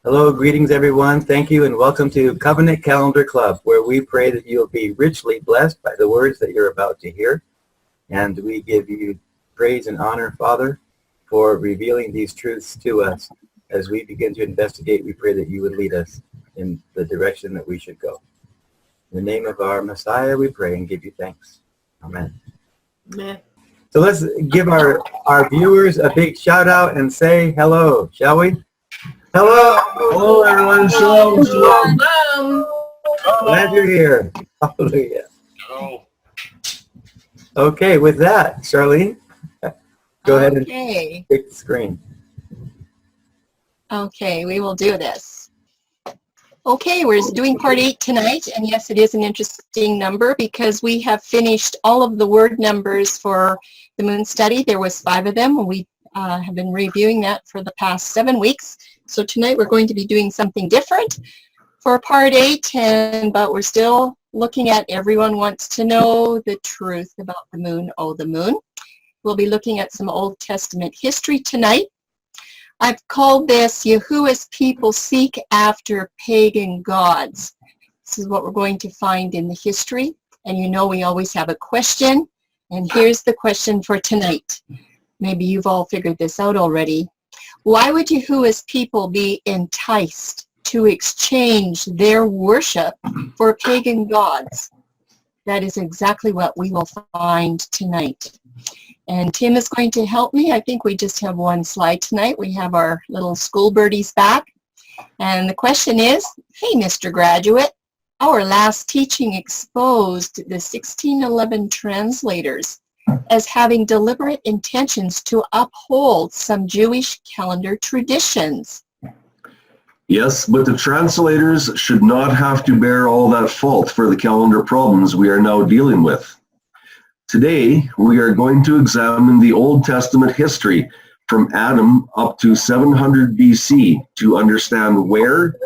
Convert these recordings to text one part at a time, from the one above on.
Hello, greetings everyone. Thank you and welcome to Covenant Calendar Club, where we pray that you'll be richly blessed by the words that you're about to hear. And we give you praise and honor, Father, for revealing these truths to us. As we begin to investigate, we pray that you would lead us in the direction that we should go. In the name of our Messiah, we pray and give you thanks. Amen. Amen. So let's give our viewers a big shout out and say hello, shall we? Hello. Hello, everyone. Shalom, shalom. Glad you're here. Hallelujah. Oh. Okay, with that, Charlene, go ahead and take the screen. Okay, we will do this. Okay, we're doing part 8 tonight, and yes, it is an interesting number because we have finished all of the word numbers for the moon study. There was 5 of them, and we have been reviewing that for the past 7 weeks. So tonight we're going to be doing something different for part 8, but we're still looking at everyone wants to know the truth about the moon, oh the moon. We'll be looking at some Old Testament history tonight. I've called this Yahuwah's people seek after pagan gods. This is what we're going to find in the history. And you know we always have a question. And here's the question for tonight. Maybe you've all figured this out already. Why would Yahuwah's people be enticed to exchange their worship for pagan gods? That is exactly what we will find tonight. And Tim is going to help me. I think we just have one slide tonight. We have our little school birdies back. And the question is, hey, Mr. Graduate, our last teaching exposed the 1611 translators as having deliberate intentions to uphold some Jewish calendar traditions. Yes, but the translators should not have to bear all that fault for the calendar problems we are now dealing with. Today, we are going to examine the Old Testament history from Adam up to 700 BC to understand where,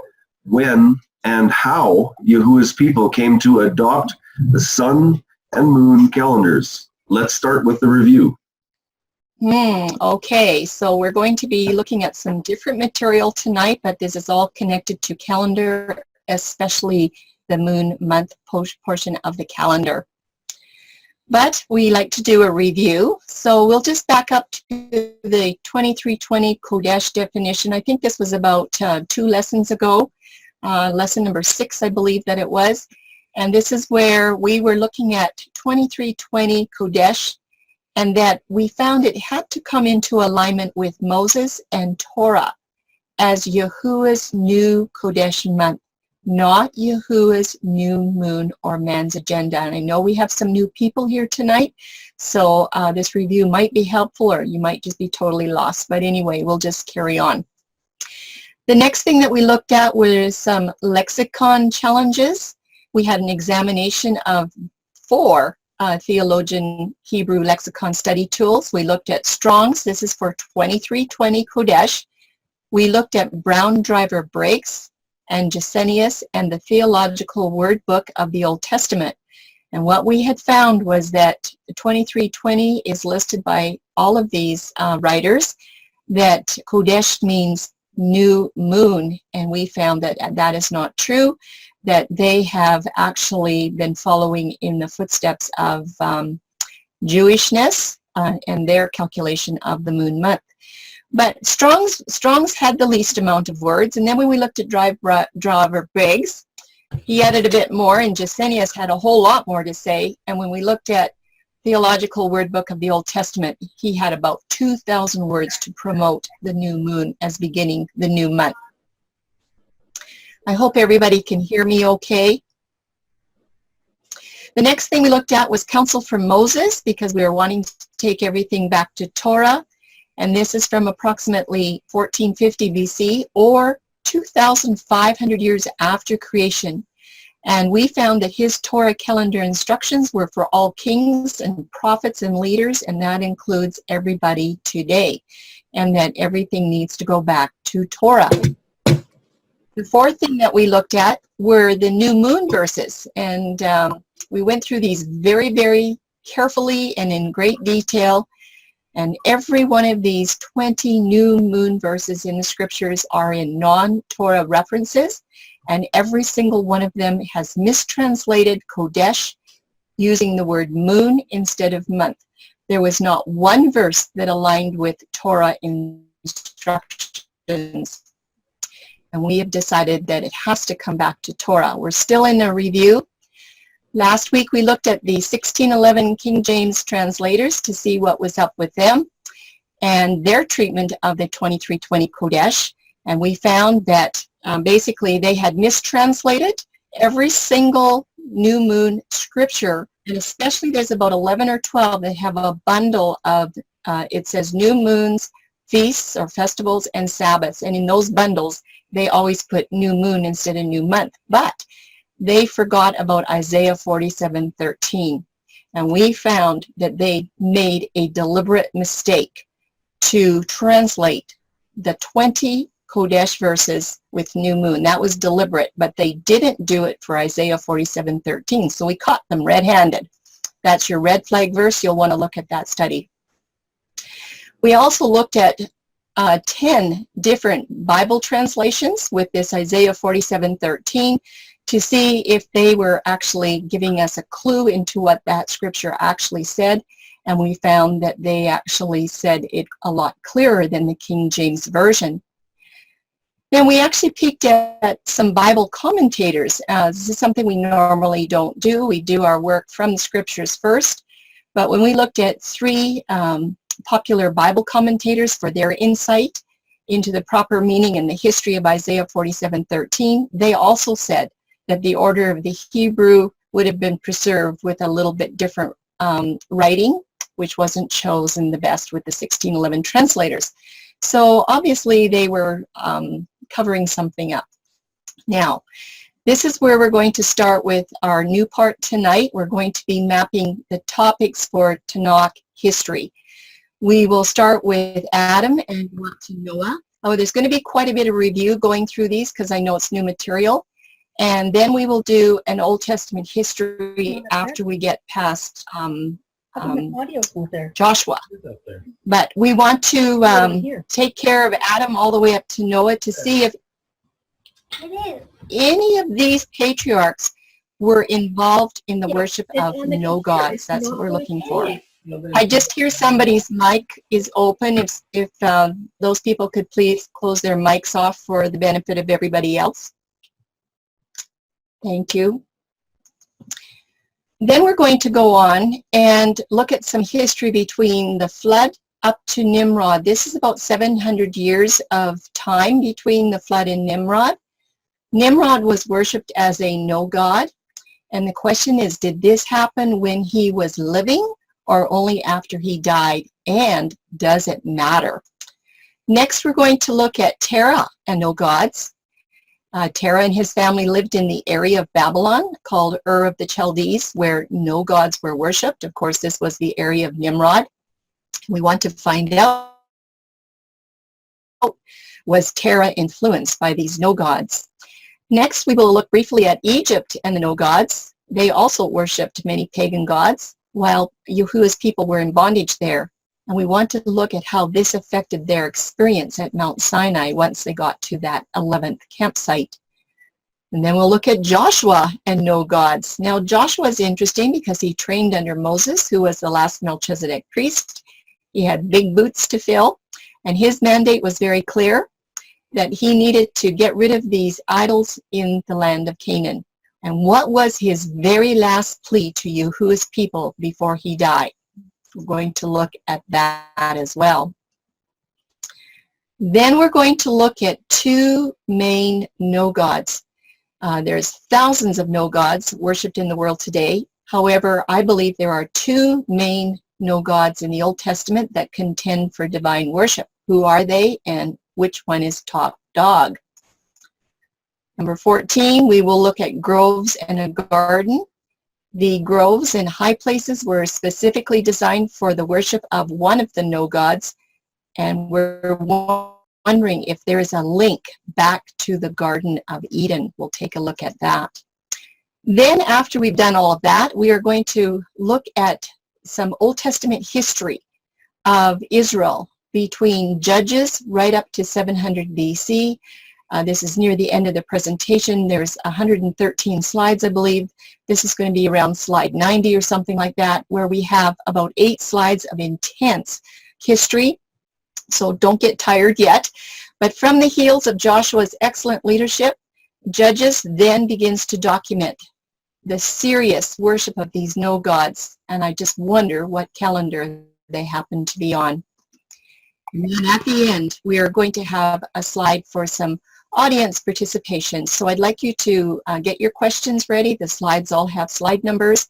when, and how Yahuwah's people came to adopt the sun and moon calendars. Let's start with the review. Okay, so we're going to be looking at some different material tonight, but this is all connected to calendar, especially the moon month portion of the calendar. But we like to do a review, so we'll just back up to the 2320 Kodesh definition. I think this was about 2 lessons ago, lesson number 6, I believe that it was. And this is where we were looking at 2320 Kodesh, and that we found it had to come into alignment with Moses and Torah as Yahuwah's new Kodesh month, not Yahuwah's new moon or man's agenda. And I know we have some new people here tonight, so this review might be helpful or you might just be totally lost. But anyway, we'll just carry on. The next thing that we looked at was some lexicon challenges. We had an examination of 4 theologian Hebrew lexicon study tools. We looked at Strong's. This is for 2320 Kodesh. We looked at Brown Driver Breaks and Gesenius and the Theological Word Book of the Old Testament. And what we had found was that the 2320 is listed by all of these writers that Kodesh means new moon, and we found that that is not true, that they have actually been following in the footsteps of Jewishness and their calculation of the moon month. But Strong's had the least amount of words, and then when we looked at Driver Briggs, he added a bit more, and Gesenius had a whole lot more to say. And when we looked at Theological Word Book of the Old Testament, he had about 2,000 words to promote the new moon as beginning the new month. I hope everybody can hear me okay. The next thing we looked at was Counsel from Moses, because we were wanting to take everything back to Torah. And this is from approximately 1450 BC or 2,500 years after creation. And we found that his Torah calendar instructions were for all kings and prophets and leaders, and that includes everybody today, and that everything needs to go back to Torah. The fourth thing that we looked at were the new moon verses, and we went through these very, very carefully and in great detail. And every one of these 20 new moon verses in the scriptures are in non-Torah references, and every single one of them has mistranslated Kodesh using the word moon instead of month. There was not one verse that aligned with Torah instructions. And we have decided that it has to come back to Torah. We're still in a review. Last week we looked at the 1611 King James translators to see what was up with them and their treatment of the 2320 Kodesh. And we found that basically they had mistranslated every single new moon scripture, and especially there's about 11 or 12 that have a bundle of, it says new moons, feasts or festivals, and Sabbaths. And in those bundles, they always put new moon instead of new month. But they forgot about Isaiah 47:13. And we found that they made a deliberate mistake to translate the 20 Kodesh verses with new moon. That was deliberate, but they didn't do it for Isaiah 47:13. So we caught them red-handed. That's your red flag verse. You'll want to look at that study. We also looked at 10 different Bible translations with this Isaiah 47:13 to see if they were actually giving us a clue into what that scripture actually said. And we found that they actually said it a lot clearer than the King James Version. Then we actually peeked at some Bible commentators. This is something we normally don't do. We do our work from the scriptures first. But when we looked at 3 popular Bible commentators for their insight into the proper meaning and the history of Isaiah 47:13, they also said that the order of the Hebrew would have been preserved with a little bit different writing, which wasn't chosen the best with the 1611 translators. So obviously they were covering something up. Now, this is where we're going to start with our new part tonight. We're going to be mapping the topics for Tanakh history. We will start with Adam and go up to Noah. Oh, there's going to be quite a bit of review going through these because I know it's new material. And then we will do an Old Testament history after we get past Joshua. But we want to take care of Adam all the way up to Noah to see if any of these patriarchs were involved in the worship of no gods. That's what we're looking for. I just hear somebody's mic is open. If those people could please close their mics off for the benefit of everybody else. Thank you. Then we're going to go on and look at some history between the flood up to Nimrod. This is about 700 years of time between the flood and Nimrod. Nimrod was worshipped as a no god. And the question is, did this happen when he was living or only after he died? And does it matter? Next, we're going to look at Terah and no gods. Terah and his family lived in the area of Babylon called Ur of the Chaldees, where no gods were worshipped. Of course, this was the area of Nimrod. We want to find out, was Terah influenced by these no gods? Next, we will look briefly at Egypt and the no gods. They also worshipped many pagan gods, while Yahuwah's people were in bondage there. And we want to look at how this affected their experience at Mount Sinai once they got to that 11th campsite. And then we'll look at Joshua and no gods. Now, Joshua is interesting because he trained under Moses, who was the last Melchizedek priest. He had big boots to fill, and his mandate was very clear that he needed to get rid of these idols in the land of Canaan. And what was his very last plea to Yahuwah's people before he died? We're going to look at that as well. Then we're going to look at 2 main no gods. There's thousands of no gods worshipped in the world today. However, I believe there are 2 main no gods in the Old Testament that contend for divine worship. Who are they, and which one is top dog? Number 14, we will look at groves and a garden. The groves and high places were specifically designed for the worship of one of the no gods, and we're wondering if there is a link back to the Garden of Eden. We'll take a look at that. Then after we've done all of that, we are going to look at some Old Testament history of Israel between Judges right up to 700 BC. This is near the end of the presentation. There's 113 slides, I believe. This is going to be around slide 90 or something like that, where we have about 8 slides of intense history. So don't get tired yet. But from the heels of Joshua's excellent leadership, Judges then begins to document the serious worship of these no gods. And I just wonder what calendar they happen to be on. And then at the end, we are going to have a slide for some audience participation. So I'd like you to get your questions ready. The slides all have slide numbers.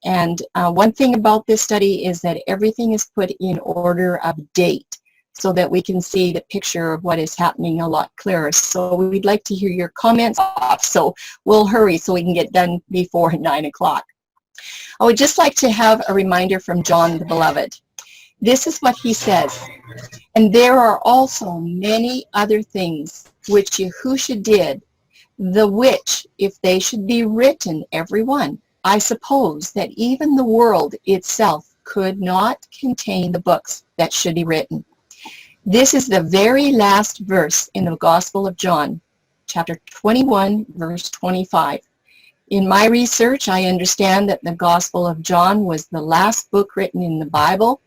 And one thing about this study is that everything is put in order of date so that we can see the picture of what is happening a lot clearer. So we'd like to hear your comments off. So we'll hurry so we can get done before 9 o'clock. I would just like to have a reminder from John the Beloved. This is what he says. And there are also many other things which Yahusha did, the which, if they should be written, every one, I suppose that even the world itself could not contain the books that should be written. This is the very last verse in the Gospel of John, chapter 21, verse 25. In my research, I understand that the Gospel of John was the last book written in the Bible.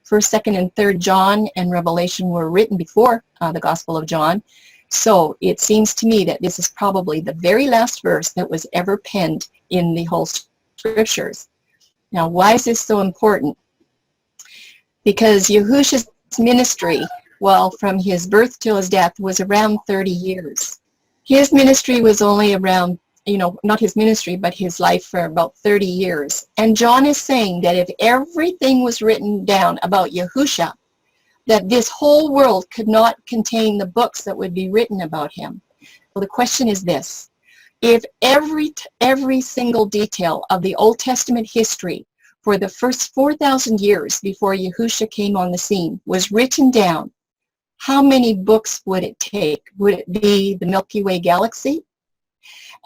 1st, 2nd, and 3rd John and Revelation were written before the Gospel of John. So it seems to me that this is probably the very last verse that was ever penned in the whole scriptures. Now, why is this so important? Because Yahusha's ministry, well, from his birth till his death, was around 30 years. His ministry was only around, not his ministry, but his life for about 30 years. And John is saying that if everything was written down about Yahusha, that this whole world could not contain the books that would be written about him. Well, the question is this. If every single detail of the Old Testament history for the first 4,000 years before Yahusha came on the scene was written down, how many books would it take? Would it be the Milky Way galaxy?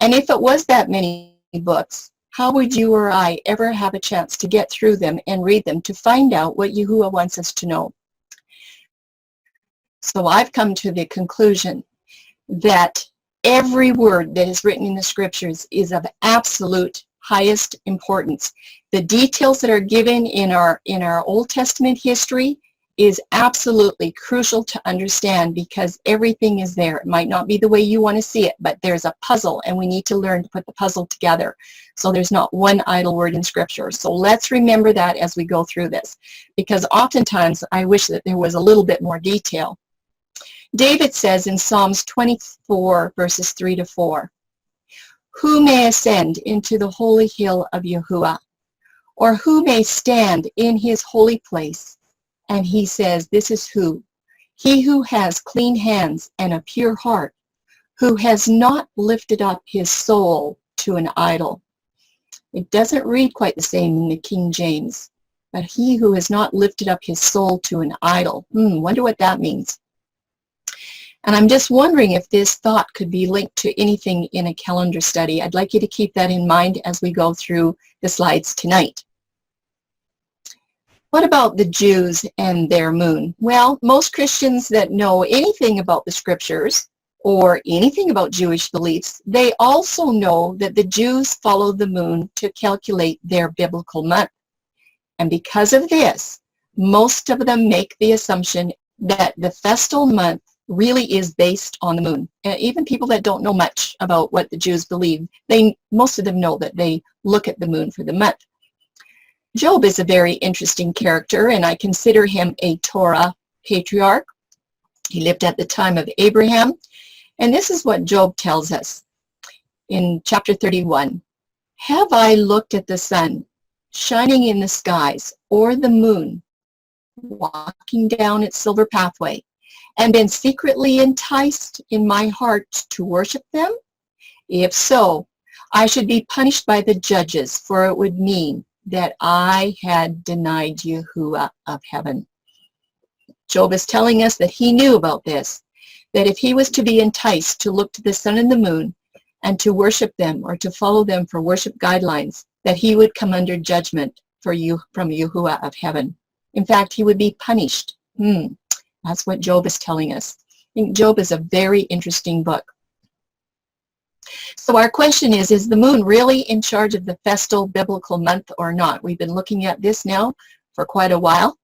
And if it was that many books, how would you or I ever have a chance to get through them and read them to find out what Yahuwah wants us to know? So I've come to the conclusion that every word that is written in the scriptures is of absolute highest importance. The details that are given in our Old Testament history is absolutely crucial to understand because everything is there. It might not be the way you want to see it, but there's a puzzle and we need to learn to put the puzzle together. So there's not one idle word in scripture. So let's remember that as we go through this, because oftentimes I wish that there was a little bit more detail. David says in Psalms 24, verses 3 to 4, who may ascend into the holy hill of Yahuwah, or who may stand in his holy place? And he says, this is who? He who has clean hands and a pure heart, who has not lifted up his soul to an idol. It doesn't read quite the same in the King James, but he who has not lifted up his soul to an idol. Wonder what that means. And I'm just wondering if this thought could be linked to anything in a calendar study. I'd like you to keep that in mind as we go through the slides tonight. What about the Jews and their moon? Well, most Christians that know anything about the scriptures or anything about Jewish beliefs, they also know that the Jews follow the moon to calculate their biblical month. And because of this, most of them make the assumption that the festal month really is based on the moon. And even people that don't know much about what the Jews believe, most of them know that they look at the moon for the month. Job is a very interesting character, and I consider him a Torah patriarch. He lived at the time of Abraham, and this is what Job tells us in chapter 31. Have I looked at the sun shining in the skies, or the moon walking down its silver pathway, and been secretly enticed in my heart to worship them? If so, I should be punished by the judges, for it would mean that I had denied Yahuwah of heaven. Job is telling us that he knew about this, that if he was to be enticed to look to the sun and the moon and to worship them or to follow them for worship guidelines, that he would come under judgment from Yahuwah of heaven. In fact, he would be punished. That's what Job is telling us. I think Job is a very interesting book. So our question is the moon really in charge of the festal biblical month or not? We've been looking at this now for quite a while.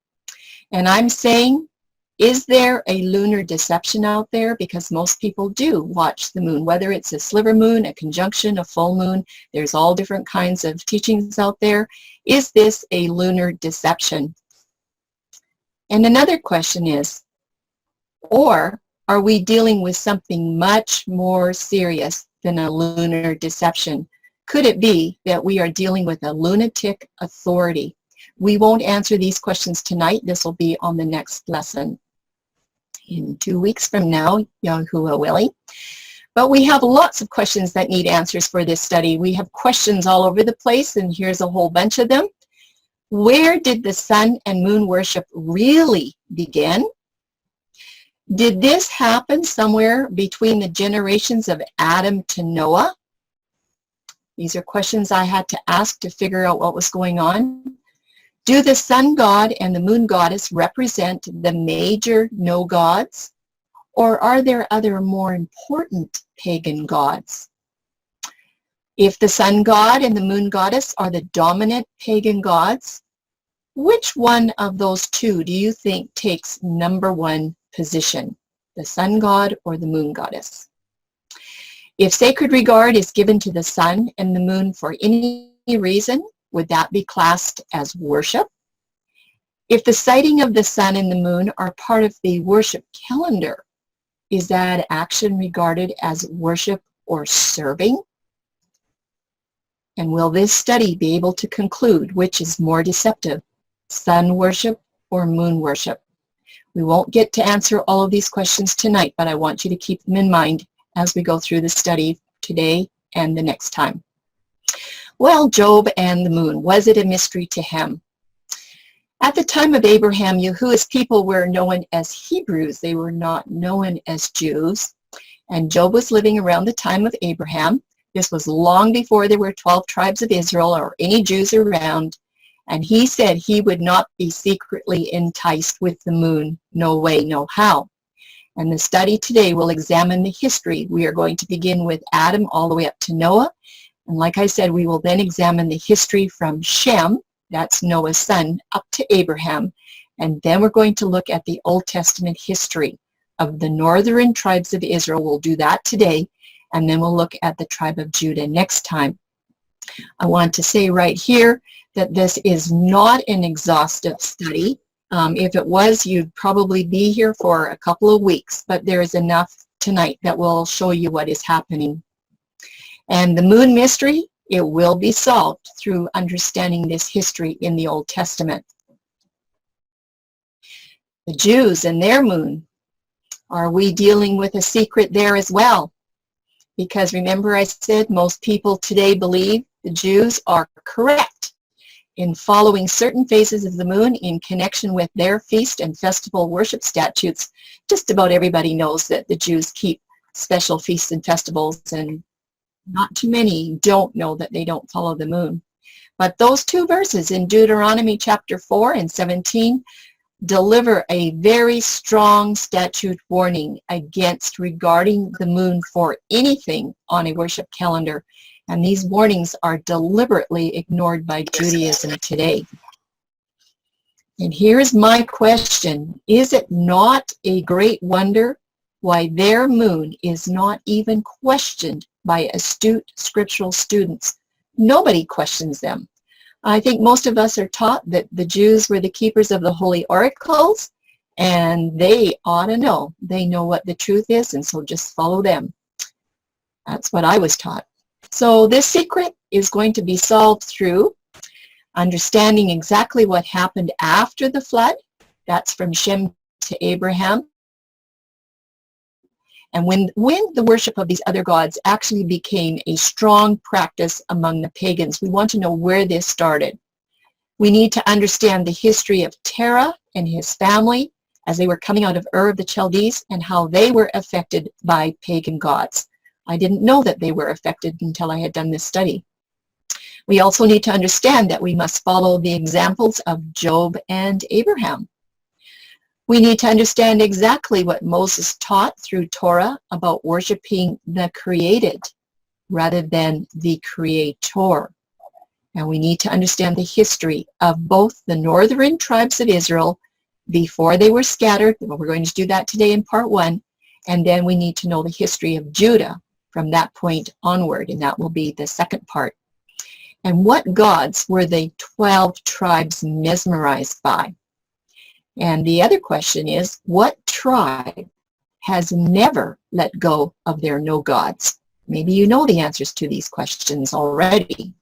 And I'm saying, is there a lunar deception out there? Because most people do watch the moon, whether it's a sliver moon, a conjunction, a full moon. There's all different kinds of teachings out there. Is this a lunar deception? And another question is, or are we dealing with something much more serious than a lunar deception? Could it be that we are dealing with a lunatic authority? We won't answer these questions tonight. This will be on the next lesson in 2 weeks from now, Yahuwah willing. But we have lots of questions that need answers for this study. We have questions all over the place, and here's a whole bunch of them. Where did the sun and moon worship really begin? Did this happen somewhere between the generations of Adam to Noah? These are questions I had to ask to figure out what was going on. Do the sun god and the moon goddess represent the major no gods? Or are there other more important pagan gods? If the sun god and the moon goddess are the dominant pagan gods, which one of those two do you think takes #1 position, the sun god or the moon goddess? If sacred regard is given to the sun and the moon for any reason, would that be classed as worship? If the sighting of the sun and the moon are part of the worship calendar, is that action regarded as worship or serving? And will this study be able to conclude which is more deceptive, sun worship or moon worship? We won't get to answer all of these questions tonight, but I want you to keep them in mind as we go through the study today and the next time. Well, Job and the moon, was it a mystery to him? At the time of Abraham, Yahuwah's people were known as Hebrews. They were not known as Jews. And Job was living around the time of Abraham. This was long before there were 12 tribes of Israel or any Jews around. And he said he would not be secretly enticed with the moon. No way, no how. And the study today will examine the history. We are going to begin with Adam all the way up to Noah. And like I said, we will then examine the history from Shem, that's Noah's son, up to Abraham. And then we're going to look at the Old Testament history of the northern tribes of Israel. We'll do that today. And then we'll look at the tribe of Judah next time. I want to say right here that this is not an exhaustive study. If it was, you'd probably be here for a couple of weeks, but there is enough tonight that will show you what is happening. And the moon mystery, it will be solved through understanding this history in the Old Testament. The Jews and their moon, are we dealing with a secret there as well? Because remember I said most people today believe the Jews are correct in following certain phases of the moon in connection with their feast and festival worship statutes. Just about everybody knows that the Jews keep special feasts and festivals, and not too many don't know that they don't follow the moon. But those two verses in Deuteronomy chapter 4 and 17 deliver a very strong statute warning against regarding the moon for anything on a worship calendar. And these warnings are deliberately ignored by Judaism today. And here's my question. Is it not a great wonder why their moon is not even questioned by astute scriptural students? Nobody questions them. I think most of us are taught that the Jews were the keepers of the holy oracles, and they ought to know. They know what the truth is, and so just follow them. That's what I was taught. So this secret is going to be solved through understanding exactly what happened after the flood. That's from Shem to Abraham. And when the worship of these other gods actually became a strong practice among the pagans, we want to know where this started. We need to understand the history of Terah and his family as they were coming out of Ur of the Chaldees and how they were affected by pagan gods. I didn't know that they were affected until I had done this study. We also need to understand that we must follow the examples of Job and Abraham. We need to understand exactly what Moses taught through Torah about worshiping the created rather than the creator. And we need to understand the history of both the northern tribes of Israel before they were scattered. We're going to do that today in part 1. And then we need to know the history of Judah from that point onward, and that will be the second part. And what gods were the 12 tribes mesmerized by? And the other question is, what tribe has never let go of their no gods? Maybe you know the answers to these questions already.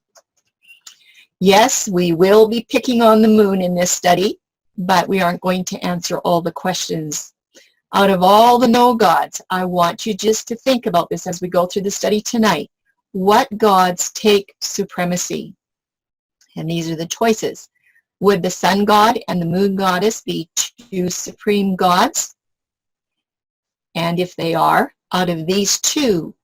Yes, we will be picking on the moon in this study, but we aren't going to answer all the questions. Out of all the no gods, I want you just to think about this as we go through the study tonight. What gods take supremacy? And these are the choices. Would the sun god and the moon goddess be two supreme gods? And if they are, out of these two,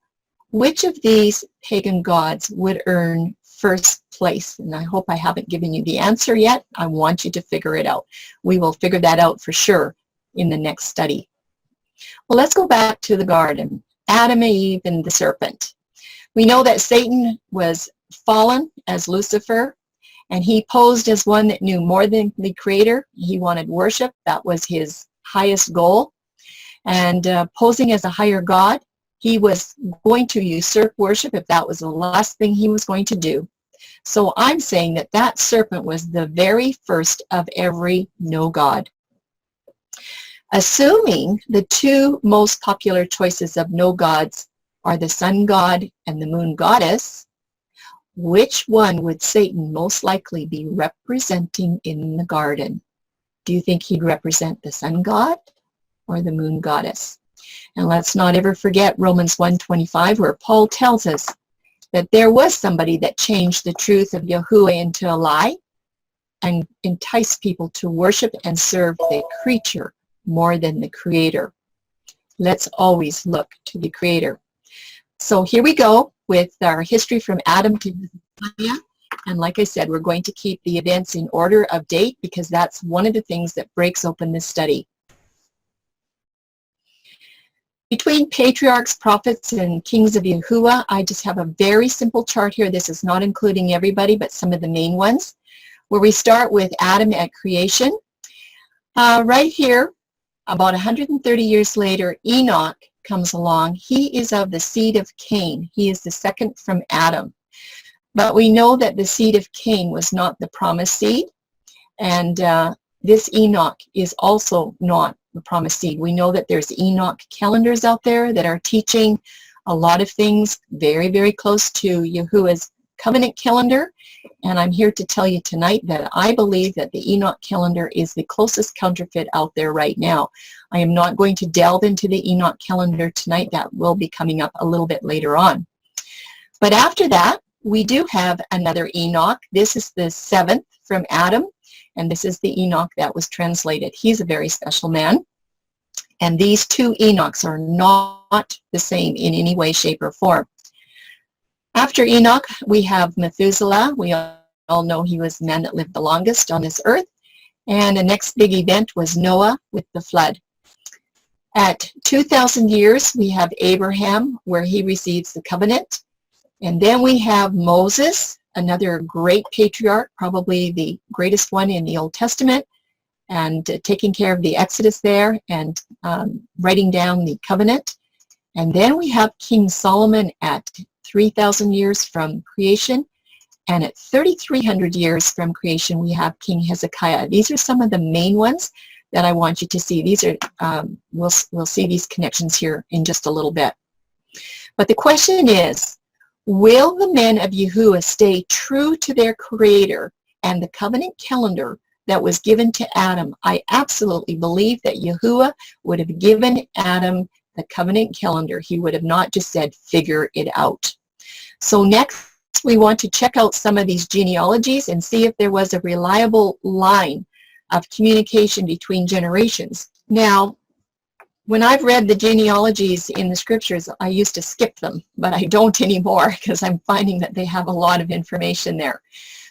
which of these pagan gods would earn first place? And I hope I haven't given you the answer yet. I want you to figure it out. We will figure that out for sure in the next study. Well, let's go back to the garden. Adam, Eve, and the serpent. We know that Satan was fallen as Lucifer, and he posed as one that knew more than the Creator. He wanted worship. That was his highest goal. And posing as a higher God, he was going to usurp worship if that was the last thing he was going to do. So I'm saying that that serpent was the very first of every no God. Assuming the two most popular choices of no gods are the sun god and the moon goddess, which one would Satan most likely be representing in the garden? Do you think he'd represent the sun god or the moon goddess? And let's not ever forget Romans 1:25, where Paul tells us that there was somebody that changed the truth of Yahuwah into a lie and enticed people to worship and serve the creature more than the Creator. Let's always look to the Creator. So here we go with our history from Adam to Hezekiah. And like I said, we're going to keep the events in order of date because that's one of the things that breaks open this study. Between patriarchs, prophets, and kings of Yahuwah, I just have a very simple chart here. This is not including everybody, but some of the main ones, where we start with Adam at creation. Right here, about 130 years later, Enoch comes along. He is of the seed of Cain. He is the second from Adam. But we know that the seed of Cain was not the promised seed, and this Enoch is also not the promised seed. We know that there's Enoch calendars out there that are teaching a lot of things very, very close to Yahuwah's covenant calendar, and I'm here to tell you tonight that I believe that the Enoch calendar is the closest counterfeit out there right now. I am not going to delve into the Enoch calendar tonight. That will be coming up a little bit later on. But after that, we do have another Enoch. This is the seventh from Adam, and this is the Enoch that was translated. He's a very special man. And these two Enochs are not the same in any way, shape, or form. After Enoch, we have Methuselah. We all know he was the man that lived the longest on this earth. And the next big event was Noah with the flood. At 2,000 years, we have Abraham, where he receives the covenant. And then we have Moses, another great patriarch, probably the greatest one in the Old Testament, and taking care of the Exodus there and writing down the covenant. And then we have King Solomon at 3,000 years from creation. And at 3,300 years from creation, we have King Hezekiah. These are some of the main ones that I want you to see. These are, we'll see these connections here in just a little bit. But the question is, will the men of Yahuwah stay true to their Creator and the covenant calendar that was given to Adam? I absolutely believe that Yahuwah would have given Adam the covenant calendar. He would have not just said, figure it out. So next, we want to check out some of these genealogies and see if there was a reliable line of communication between generations. Now, When I've read the genealogies in the scriptures, I used to skip them, but I don't anymore because I'm finding that they have a lot of information there.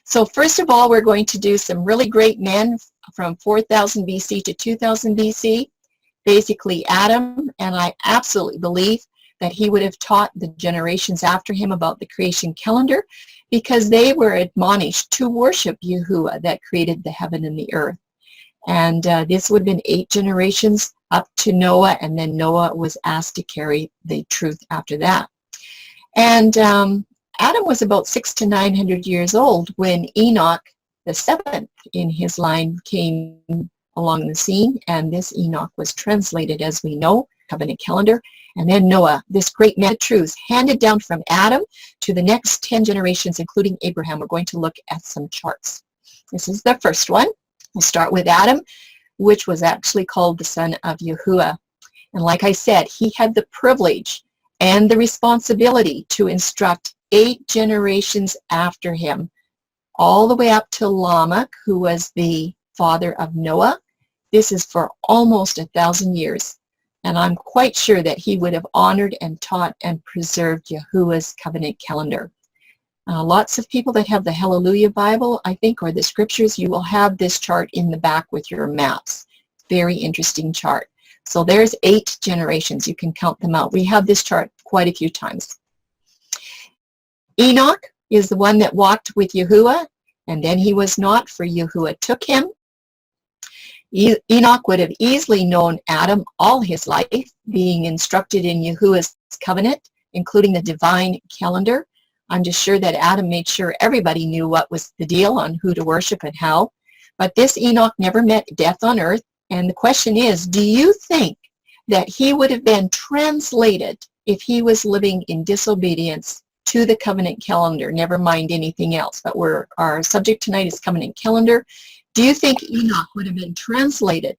So first of all, we're going to do some really great men from 4000 BC to 2000 BC, basically Adam, and I absolutely believe that he would have taught the generations after him about the creation calendar because they were admonished to worship Yahuwah that created the heaven and the earth. And this would have been 8 generations up to Noah, and then Noah was asked to carry the truth after that. And Adam was about 600 to 900 years old when Enoch, the 7th in his line, came along the scene, and this Enoch was translated, as we know, covenant calendar. And then Noah, this great man of truth, handed down from Adam to the next 10 generations, including Abraham. We're going to look at some charts. This is the first one. We'll start with Adam, which was actually called the son of Yahuwah. And like I said, he had the privilege and the responsibility to instruct 8 generations after him, all the way up to Lamech, who was the father of Noah. This is for almost 1,000 years. And I'm quite sure that he would have honored and taught and preserved Yahuwah's covenant calendar. Lots of people that have the Hallelujah Bible, I think, or the scriptures, you will have this chart in the back with your maps. Very interesting chart. So there's 8 generations. You can count them out. We have this chart quite a few times. Enoch is the one that walked with Yahuwah, and then he was not, for Yahuwah took him. Enoch would have easily known Adam all his life, being instructed in Yahuwah's covenant, including the divine calendar. I'm just sure that Adam made sure everybody knew what was the deal on who to worship and how. But this Enoch never met death on earth. And the question is, do you think that he would have been translated if he was living in disobedience to the covenant calendar? Never mind anything else. But our subject tonight is covenant calendar. Do you think Enoch would have been translated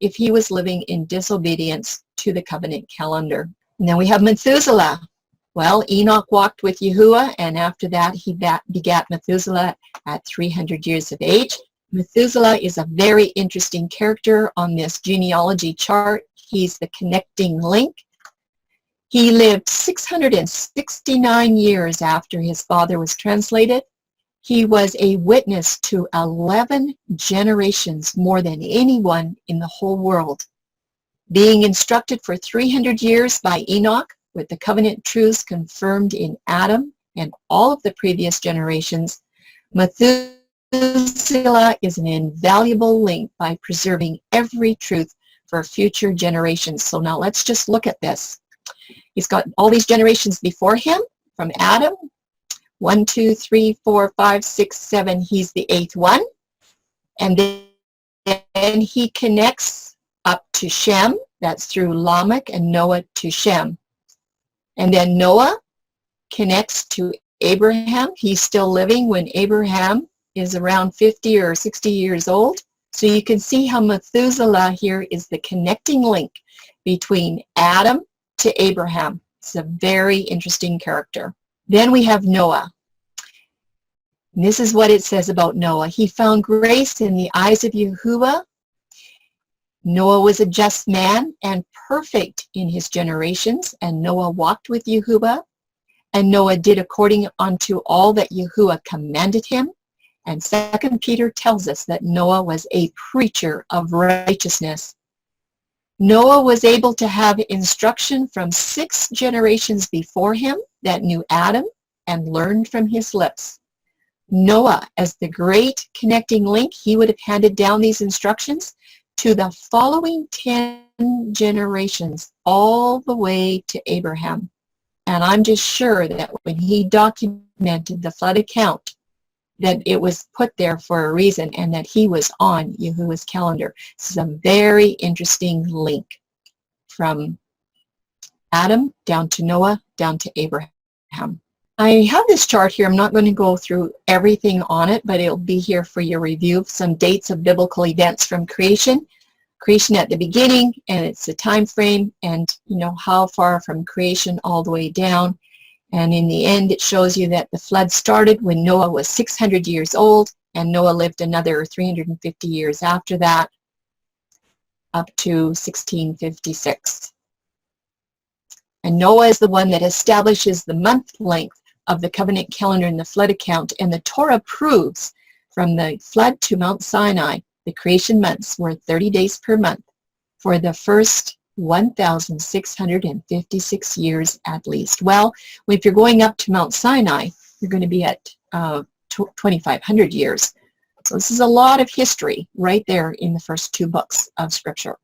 if he was living in disobedience to the covenant calendar? And then we have Methuselah. Well, Enoch walked with Yahuwah, and after that he begat Methuselah at 300 years of age. Methuselah is a very interesting character on this genealogy chart. He's the connecting link. He lived 669 years after his father was translated. He was a witness to 11 generations, more than anyone in the whole world. Being instructed for 300 years by Enoch, with the covenant truths confirmed in Adam and all of the previous generations, Methuselah is an invaluable link by preserving every truth for future generations. So now let's just look at this. He's got all these generations before him from Adam. 1, 2, 3, 4, 5, 6, 7. He's the 8th one. And then he connects up to Shem. That's through Lamech, and Noah to Shem. And then Noah connects to Abraham. He's still living when Abraham is around 50 or 60 years old. So you can see how Methuselah here is the connecting link between Adam to Abraham. It's a very interesting character. Then we have Noah. And this is what it says about Noah. He found grace in the eyes of Yahuwah. Noah was a just man and perfect in his generations, and Noah walked with Yahuwah, and Noah did according unto all that Yahuwah commanded him. And 2 Peter tells us that Noah was a preacher of righteousness. Noah was able to have instruction from 6 generations before him that knew Adam and learned from his lips. Noah, as the great connecting link, he would have handed down these instructions to the following 10 generations, all the way to Abraham. And I'm just sure that when he documented the flood account, that it was put there for a reason, and that he was on Yahuwah's calendar. This is a very interesting link from Adam down to Noah, down to Abraham. I have this chart here. I'm not going to go through everything on it, but it'll be here for your review. Some dates of biblical events from creation. Creation at the beginning, and it's the time frame, and how far from creation all the way down. And in the end, it shows you that the flood started when Noah was 600 years old, and Noah lived another 350 years after that. up to 1656. And Noah is the one that establishes the month length of the covenant calendar in the flood account, and the Torah proves from the flood to Mount Sinai, the creation months were 30 days per month for the first 1,656 years at least. Well, if you're going up to Mount Sinai, you're going to be at 2,500 years. So this is a lot of history right there in the first two books of Scripture.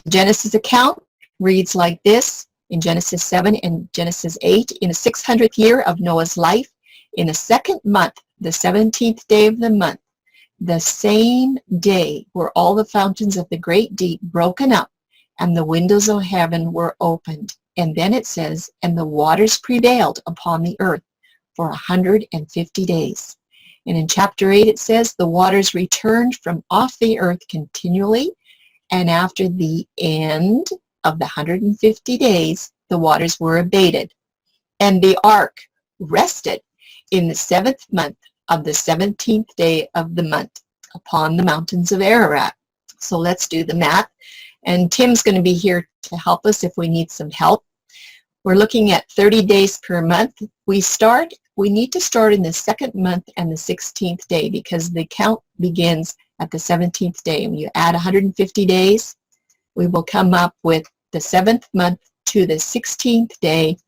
The Genesis account reads like this in Genesis 7 and Genesis 8. In the 600th year of Noah's life, in the second month, the 17th day of the month, the same day were all the fountains of the great deep broken up, and the windows of heaven were opened. And then it says, and the waters prevailed upon the earth for 150 days. And in chapter 8 it says, the waters returned from off the earth continually, and after the end of the 150 days, the waters were abated. And the ark rested in the 7th month of the 17th day of the month upon the mountains of Ararat. So let's do the math. And Tim's going to be here to help us if we need some help. We're looking at 30 days per month. We need to start in the second month and the 16th day, because the count begins at the 17th day. When you add 150 days, we will come up with the 7th month to the 16th day,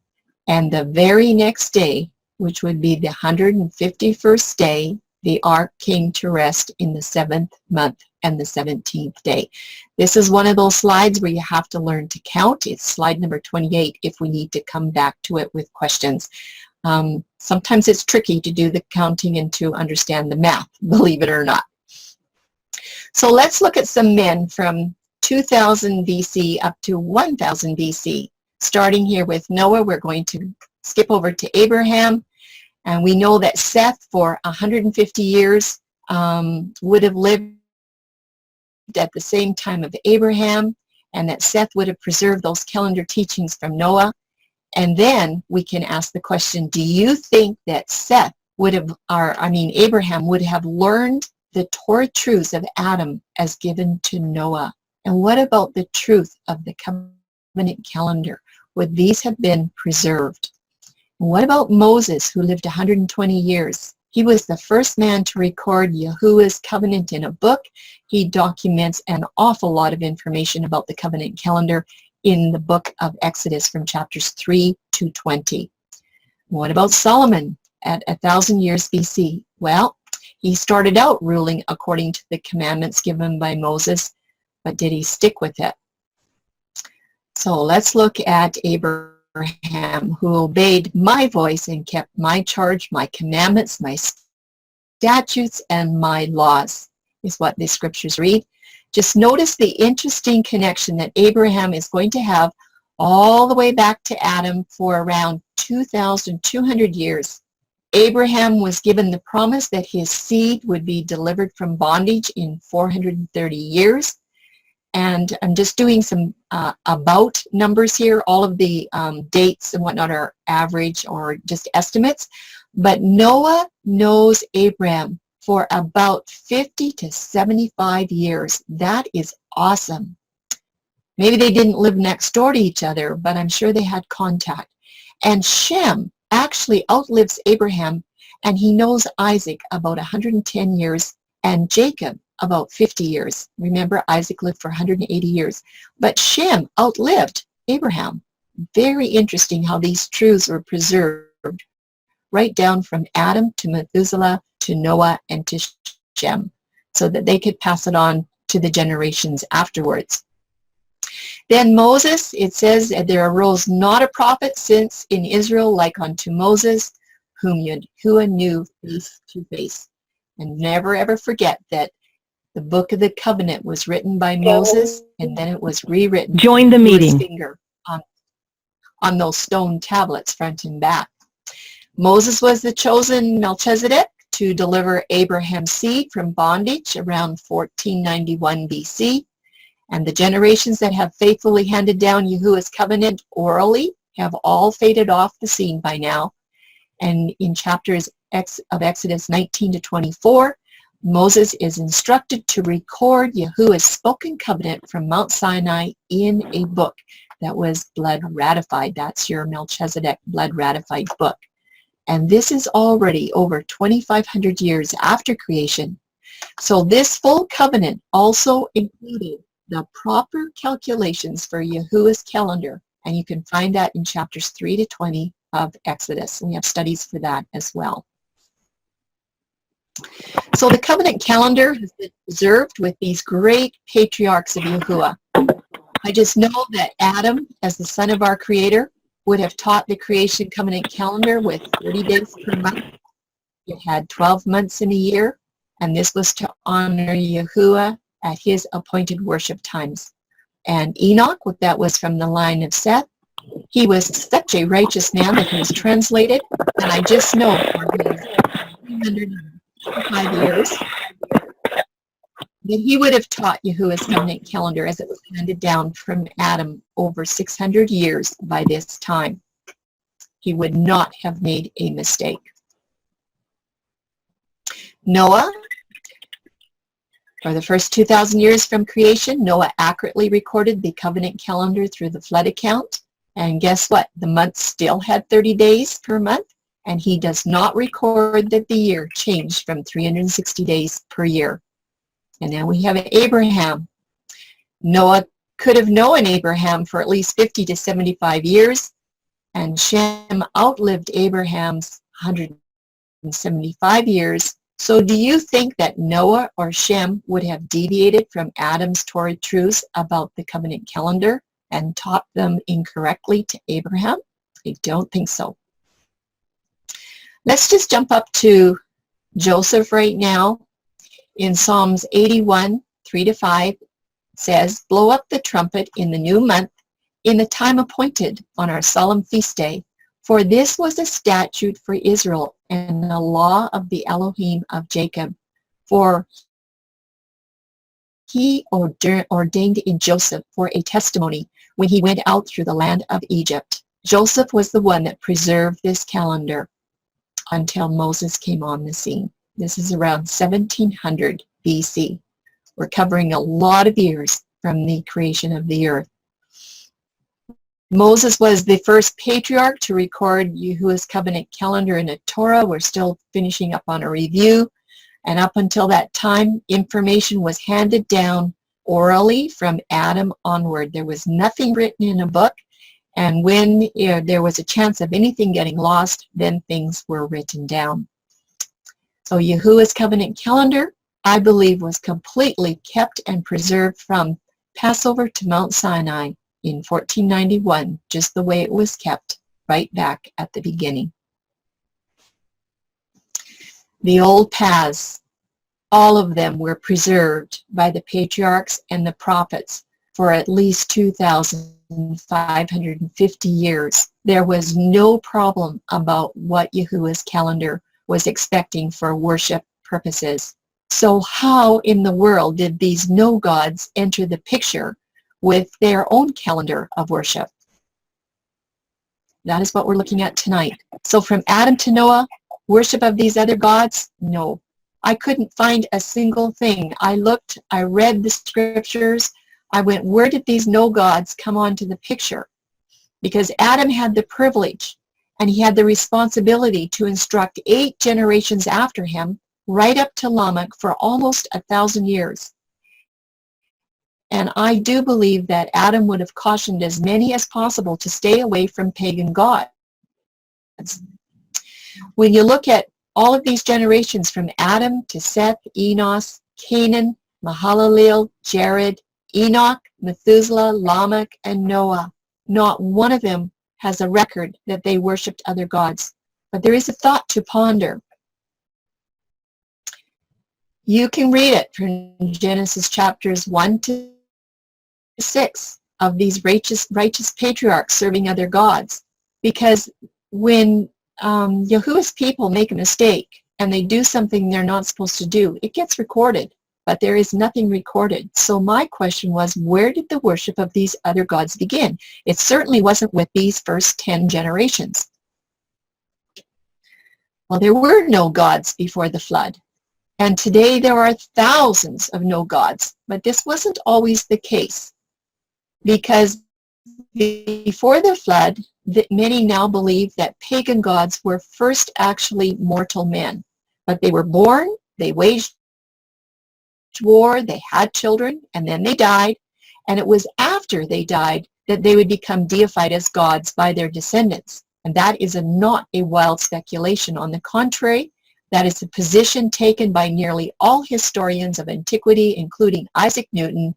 and the very next day, which would be the 151st day, the ark came to rest in the 7th month and the 17th day. This is one of those slides where you have to learn to count. It's slide number 28 if we need to come back to it with questions. Sometimes it's tricky to do the counting and to understand the math, believe it or not. So let's look at some men from 2000 BC up to 1000 BC. Starting here with Noah, we're going to skip over to Abraham. And we know that Seth, for 150 years, would have lived at the same time of Abraham, and that Seth would have preserved those calendar teachings from Noah. And then we can ask the question, do you think that Abraham would have learned the Torah truths of Adam as given to Noah? And what about the truth of the covenant calendar? Would these have been preserved? What about Moses, who lived 120 years? He was the first man to record Yahuwah's covenant in a book. He documents an awful lot of information about the covenant calendar in the book of Exodus from chapters 3 to 20. What about Solomon at 1,000 years BC? Well, he started out ruling according to the commandments given by Moses, but did he stick with it? So let's look at Abraham, who obeyed my voice and kept my charge, my commandments, my statutes, and my laws, is what the scriptures read. Just notice the interesting connection that Abraham is going to have all the way back to Adam for around 2,200 years. Abraham was given the promise that his seed would be delivered from bondage in 430 years. And I'm just doing some about numbers here. All of the dates and whatnot are average or just estimates. But Noah knows Abraham for about 50 to 75 years. That is awesome. Maybe they didn't live next door to each other, but I'm sure they had contact. And Shem actually outlives Abraham, and he knows Isaac about 110 years, and Jacob about 50 years. Remember, Isaac lived for 180 years. But Shem outlived Abraham. Very interesting how these truths were preserved right down from Adam to Methuselah to Noah and to Shem, so that they could pass it on to the generations afterwards. Then Moses, it says, there arose not a prophet since in Israel like unto Moses, whom Yahuwah knew face to face. And never ever forget that the book of the covenant was written by Moses, and then it was rewritten. Join the meeting. His finger on those stone tablets, front and back. Moses was the chosen Melchizedek to deliver Abraham's seed from bondage around 1491 BC. And the generations that have faithfully handed down Yahuwah's covenant orally have all faded off the scene by now. And in chapters of Exodus 19 to 24, Moses is instructed to record Yahuwah's spoken covenant from Mount Sinai in a book that was blood ratified. That's your Melchizedek blood ratified book. And this is already over 2,500 years after creation. So this full covenant also included the proper calculations for Yahuwah's calendar. And you can find that in chapters 3 to 20 of Exodus. We have studies for that as well. So the covenant calendar has been preserved with these great patriarchs of Yahuwah. I just know that Adam, as the son of our creator, would have taught the creation covenant calendar with 30 days per month. It had 12 months in a year, and this was to honor Yahuwah at his appointed worship times. And Enoch, that was from the line of Seth, he was such a righteous man that he was translated, and I just know for his 305 years that he would have taught Yahuwah's covenant calendar as it was handed down from Adam over 600 years by this time. He would not have made a mistake. Noah, for the first 2,000 years from creation, Noah accurately recorded the covenant calendar through the flood account. And guess what? The month still had 30 days per month, and he does not record that the year changed from 360 days per year. And then we have Abraham. Noah could have known Abraham for at least 50 to 75 years, and Shem outlived Abraham's 175 years. So do you think that Noah or Shem would have deviated from Adam's Torah truths about the covenant calendar and taught them incorrectly to Abraham? I don't think so. Let's just jump up to Joseph right now. In Psalms 81, 3-5, says, "Blow up the trumpet in the new month, in the time appointed on our solemn feast day. For this was a statute for Israel and a law of the Elohim of Jacob. For he ordained in Joseph for a testimony when he went out through the land of Egypt." Joseph was the one that preserved this calendar until Moses came on the scene. This is around 1700 BC. We're covering a lot of years from the creation of the earth. Moses was the first patriarch to record Yahuwah's covenant calendar in a Torah. We're still finishing up on a review. And up until that time, information was handed down orally from Adam onward. There was nothing written in a book. And when there was a chance of anything getting lost, then things were written down. So Yahuwah's covenant calendar, I believe, was completely kept and preserved from Passover to Mount Sinai in 1491, just the way it was kept right back at the beginning. The old paths, all of them were preserved by the patriarchs and the prophets for at least 2,550 years. There was no problem about what Yahuwah's calendar was expecting for worship purposes. So how in the world did these no gods enter the picture with their own calendar of worship? That is what we're looking at tonight. So from Adam to Noah, worship of these other gods? No. I couldn't find a single thing. I looked, I read the scriptures, I went, where did these no gods come onto the picture? Because Adam had the privilege and he had the responsibility to instruct 8 generations after him, right up to Lamech, for almost 1,000 years. And I do believe that Adam would have cautioned as many as possible to stay away from pagan gods. When you look at all of these generations from Adam to Seth, Enos, Canaan, Mahalalel, Jared, Enoch, Methuselah, Lamech, and Noah, not one of them has a record that they worshipped other gods. But there is a thought to ponder. You can read it from Genesis chapters 1 to 6 of these righteous patriarchs serving other gods. Because when Yahuwah's people make a mistake and they do something they're not supposed to do, it gets recorded, but there is nothing recorded. So my question was, where did the worship of these other gods begin? It certainly wasn't with these first 10 generations. Well, there were no gods before the flood. And today there are thousands of no gods, but this wasn't always the case, because before the flood, many now believe that pagan gods were first actually mortal men. But they were born, they waged war, they had children, and then they died. And it was after they died that they would become deified as gods by their descendants. And that is not a wild speculation. On the contrary, that is a position taken by nearly all historians of antiquity, including Isaac Newton,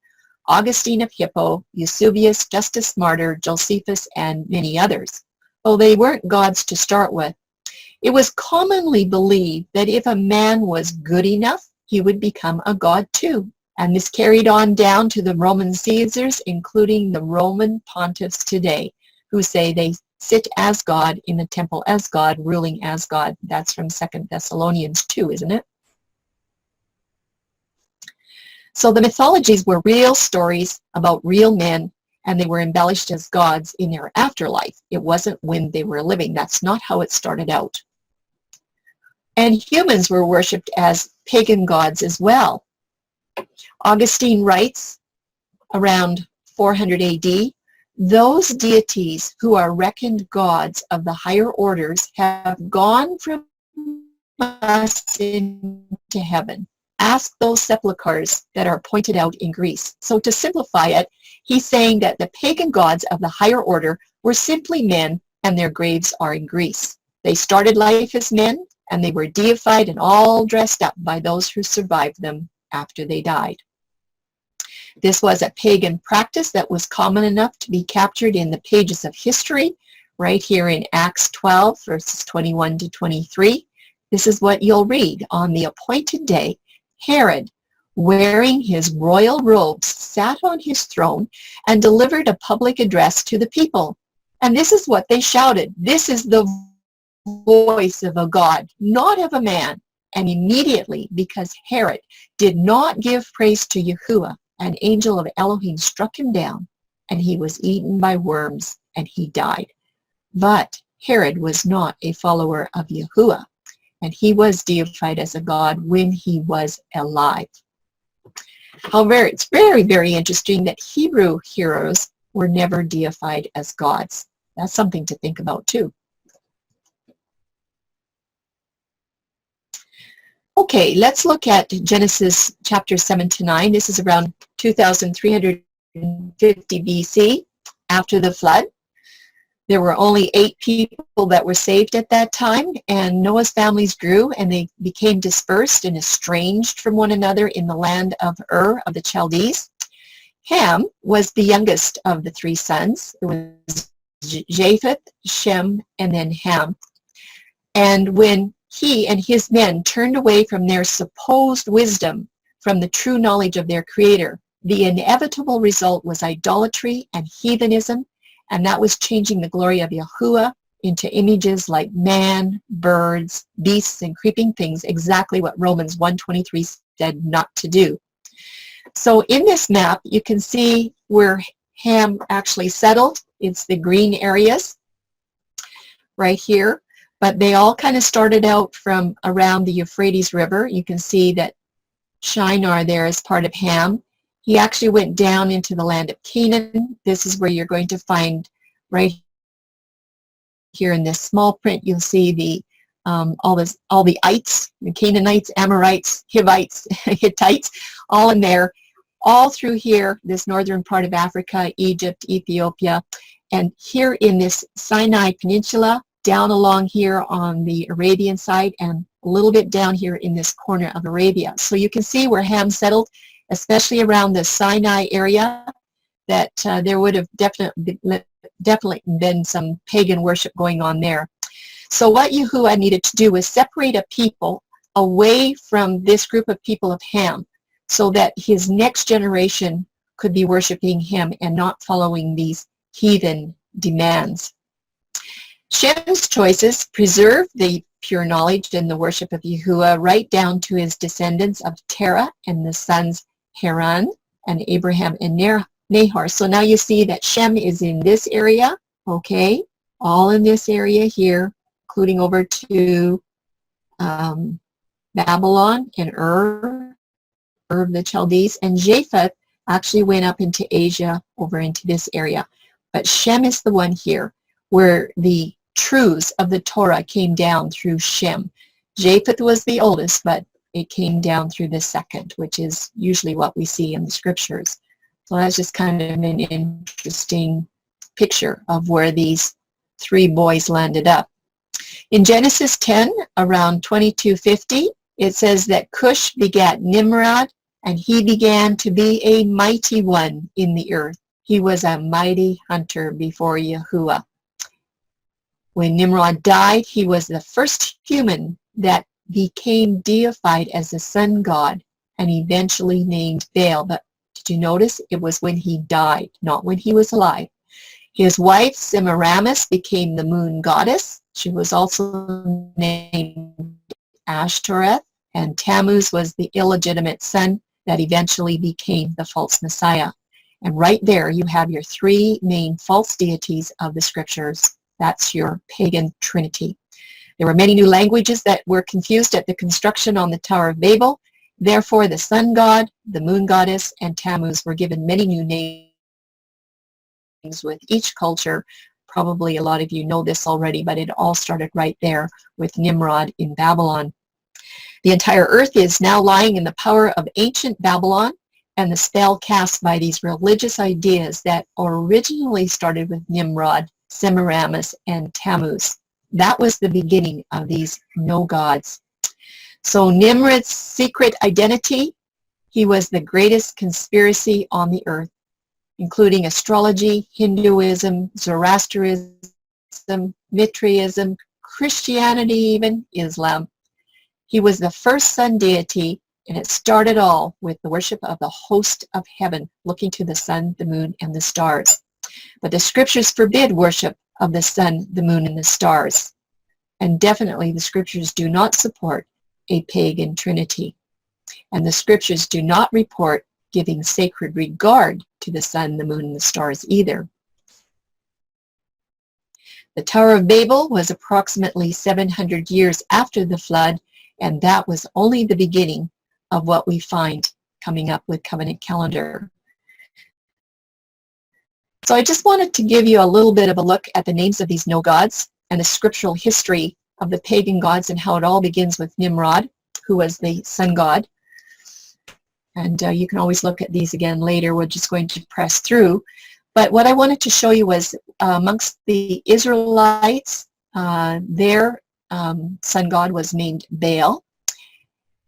Augustine of Hippo, Eusebius, Justus Martyr, Josephus, and many others. Though they weren't gods to start with, it was commonly believed that if a man was good enough, he would become a god too. And this carried on down to the Roman Caesars, including the Roman pontiffs today, who say they sit as God in the temple as God, ruling as God. That's from 2 Thessalonians 2, isn't it? So the mythologies were real stories about real men, and they were embellished as gods in their afterlife. It wasn't when they were living. That's not how it started out. And humans were worshipped as pagan gods as well. Augustine writes around 400 AD, those deities who are reckoned gods of the higher orders have gone from us into heaven. Ask those sepulchres that are pointed out in Greece. So to simplify it, he's saying that the pagan gods of the higher order were simply men, and their graves are in Greece. They started life as men, and they were deified and all dressed up by those who survived them after they died. This was a pagan practice that was common enough to be captured in the pages of history, right here in Acts 12, verses 21 to 23. This is what you'll read. On the appointed day, Herod, wearing his royal robes, sat on his throne and delivered a public address to the people. And this is what they shouted. This is the voice of a god, not of a man. And immediately, because Herod did not give praise to Yahuwah, an angel of Elohim struck him down, and he was eaten by worms, and he died. But Herod was not a follower of Yahuwah, and he was deified as a god when he was alive. However, it's very, very interesting that Hebrew heroes were never deified as gods. That's something to think about too. Okay, let's look at Genesis chapter 7 to 9. This is around 2350 BC, after the flood. There were only 8 people that were saved at that time, and Noah's families grew, and they became dispersed and estranged from one another in the land of Ur of the Chaldees. Ham was the youngest of the 3 sons. It was Japheth, Shem, and then Ham. And when he and his men turned away from their supposed wisdom, from the true knowledge of their Creator, the inevitable result was idolatry and heathenism, and that was changing the glory of Yahuwah into images like man, birds, beasts, and creeping things, exactly what Romans 1:23 said not to do. So in this map, you can see where Ham actually settled. It's the green areas right here. But they all kind of started out from around the Euphrates River. You can see that Shinar there is part of Ham. He actually went down into the land of Canaan. This is where you're going to find right here in this small print, you'll see the all the ites, the Canaanites, Amorites, Hivites, Hittites, all in there, all through here, this northern part of Africa, Egypt, Ethiopia, and here in this Sinai Peninsula, down along here on the Arabian side, and a little bit down here in this corner of Arabia. So you can see where Ham settled, especially around the Sinai area, that there would have definitely been some pagan worship going on there. So what Yahuwah needed to do was separate a people away from this group of people of Ham, so that his next generation could be worshiping him and not following these heathen demands. Shem's choices preserve the pure knowledge and the worship of Yahuwah right down to his descendants of Terah and the sons Haran and Abraham and Nahor. So now you see that Shem is in this area, okay, all in this area here, including over to Babylon and Ur of the Chaldees, and Japheth actually went up into Asia, over into this area. But Shem is the one here where the truths of the Torah came down through Shem. Japheth was the oldest, but it came down through the second, which is usually what we see in the scriptures. So that's just kind of an interesting picture of where these three boys landed up. In Genesis 10, around 2250, it says that Cush begat Nimrod, and he began to be a mighty one in the earth. He was a mighty hunter before Yahuwah. When Nimrod died, he was the first human that became deified as the sun god and eventually named Baal. But did you notice it was when he died, not when he was alive? His wife Semiramis became the moon goddess. She was also named Ashtoreth, and Tammuz was the illegitimate son that eventually became the false Messiah. And right there you have your three main false deities of the scriptures. That's your pagan trinity. There were many new languages that were confused at the construction on the Tower of Babel. Therefore, the sun god, the moon goddess, and Tammuz were given many new names with each culture. Probably a lot of you know this already, but it all started right there with Nimrod in Babylon. The entire earth is now lying in the power of ancient Babylon and the spell cast by these religious ideas that originally started with Nimrod, Semiramis, and Tammuz. That was the beginning of these no gods. So Nimrod's secret identity, he was the greatest conspiracy on the earth, including astrology, Hinduism, Zoroastrianism, Mithraism, Christianity, even Islam. He was the first sun deity, and it started all with the worship of the host of heaven, looking to the sun, the moon, and the stars. But the scriptures forbid worship of the sun, the moon, and the stars. And definitely the scriptures do not support a pagan trinity. And the scriptures do not report giving sacred regard to the sun, the moon, and the stars either. The Tower of Babel was approximately 700 years after the flood, and that was only the beginning of what we find coming up with Covenant Calendar. So I just wanted to give you a little bit of a look at the names of these no gods and the scriptural history of the pagan gods and how it all begins with Nimrod, who was the sun god. And you can always look at these again later. We're just going to press through. But what I wanted to show you was amongst the Israelites, their sun god was named Baal.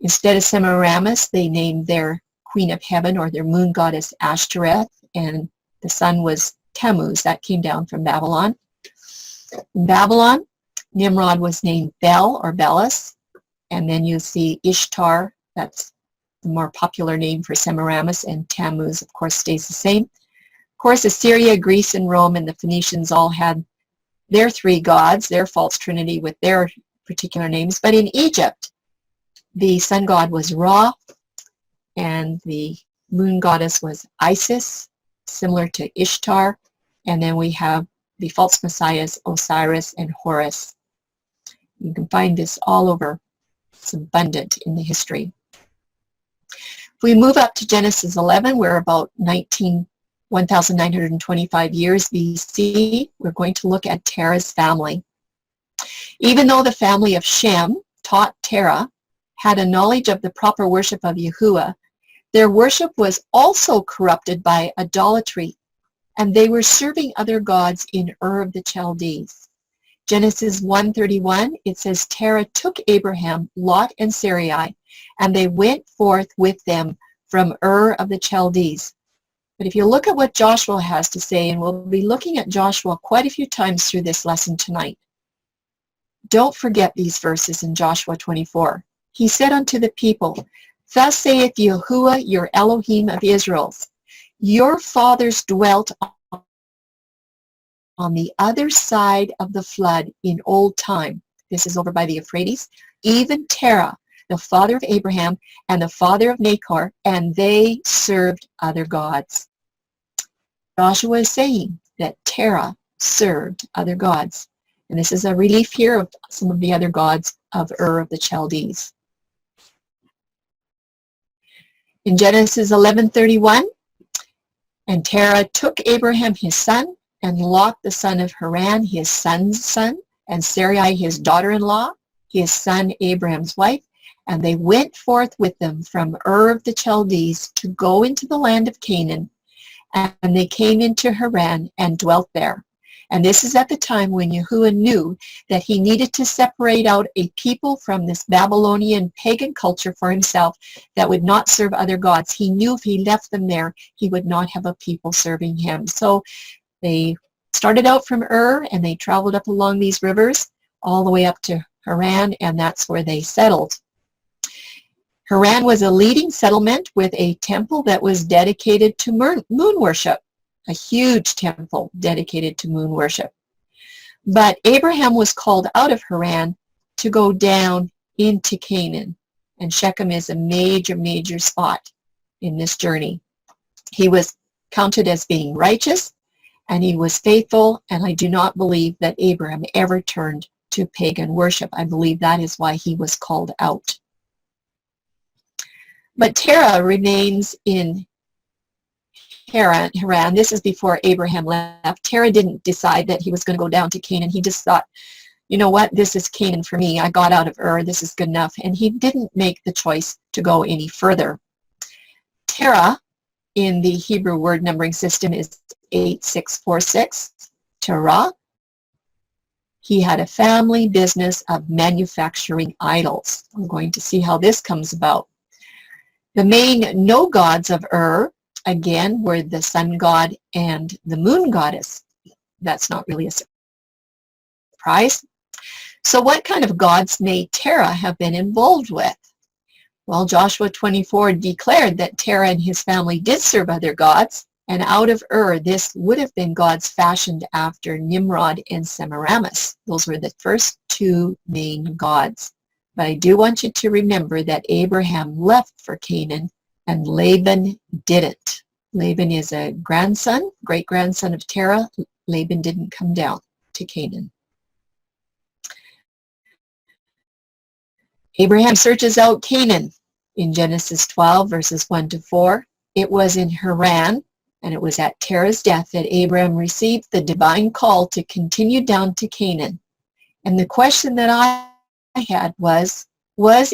Instead of Semiramis, they named their queen of heaven or their moon goddess Ashtoreth, and the sun was Tammuz. That came down from Babylon. In Babylon, Nimrod was named Bel or Belus, and then you see Ishtar. That's the more popular name for Semiramis, and Tammuz, of course, stays the same. Of course, Assyria, Greece, and Rome, and the Phoenicians all had their three gods, their false trinity with their particular names. But in Egypt, the sun god was Ra, and the moon goddess was Isis, similar to Ishtar. And then we have the false messiahs, Osiris and Horus. You can find this all over. It's abundant in the history. If we move up to Genesis 11, we're about 1,925 years BC. We're going to look at Terah's family. Even though the family of Shem taught Terah had a knowledge of the proper worship of Yahuwah, their worship was also corrupted by idolatry, and they were serving other gods in Ur of the Chaldees. Genesis 1:31, it says, Terah took Abraham, Lot, and Sarai, and they went forth with them from Ur of the Chaldees. But if you look at what Joshua has to say, and we'll be looking at Joshua quite a few times through this lesson tonight, don't forget these verses in Joshua 24. He said unto the people, Thus saith Yahuwah, your Elohim of Israel, your fathers dwelt on the other side of the flood in old time. This is over by the Euphrates. Even Terah, the father of Abraham and the father of Nahor, and they served other gods. Joshua is saying that Terah served other gods. And this is a relief here of some of the other gods of Ur of the Chaldees. In Genesis 11:31, and Terah took Abraham his son, and Lot the son of Haran his son's son, and Sarai his daughter-in-law, his son Abraham's wife, and they went forth with them from Ur of the Chaldees to go into the land of Canaan, and they came into Haran and dwelt there. And this is at the time when Yahuwah knew that he needed to separate out a people from this Babylonian pagan culture for himself that would not serve other gods. He knew if he left them there, he would not have a people serving him. So they started out from Ur, and they traveled up along these rivers all the way up to Haran, and that's where they settled. Haran was a leading settlement with a temple that was dedicated to moon worship, a huge temple dedicated to moon worship. But Abraham was called out of Haran to go down into Canaan, and Shechem is a major, major spot in this journey. He was counted as being righteous, and he was faithful, and I do not believe that Abraham ever turned to pagan worship. I believe that is why he was called out. But Terah remains in Haran. This is before Abraham left. Terah didn't decide that he was going to go down to Canaan. He just thought, you know what, this is Canaan for me. I got out of Ur. This is good enough. And he didn't make the choice to go any further. Terah in the Hebrew word numbering system is 8646. Terah. He had a family business of manufacturing idols. I'm going to see how this comes about. The main no gods of Ur, again, were the sun god and the moon goddess. That's not really a surprise. So what kind of gods may Terah have been involved with? Well, Joshua 24 declared that Terah and his family did serve other gods, and out of Ur, this would have been gods fashioned after Nimrod and Semiramis. Those were the first two main gods. But I do want you to remember that Abraham left for Canaan and Laban didn't. Laban is a grandson, great-grandson of Terah. Laban didn't come down to Canaan. Abraham searches out Canaan in Genesis 12, verses 1 to 4. It was in Haran, and it was at Terah's death that Abraham received the divine call to continue down to Canaan. And the question that I had was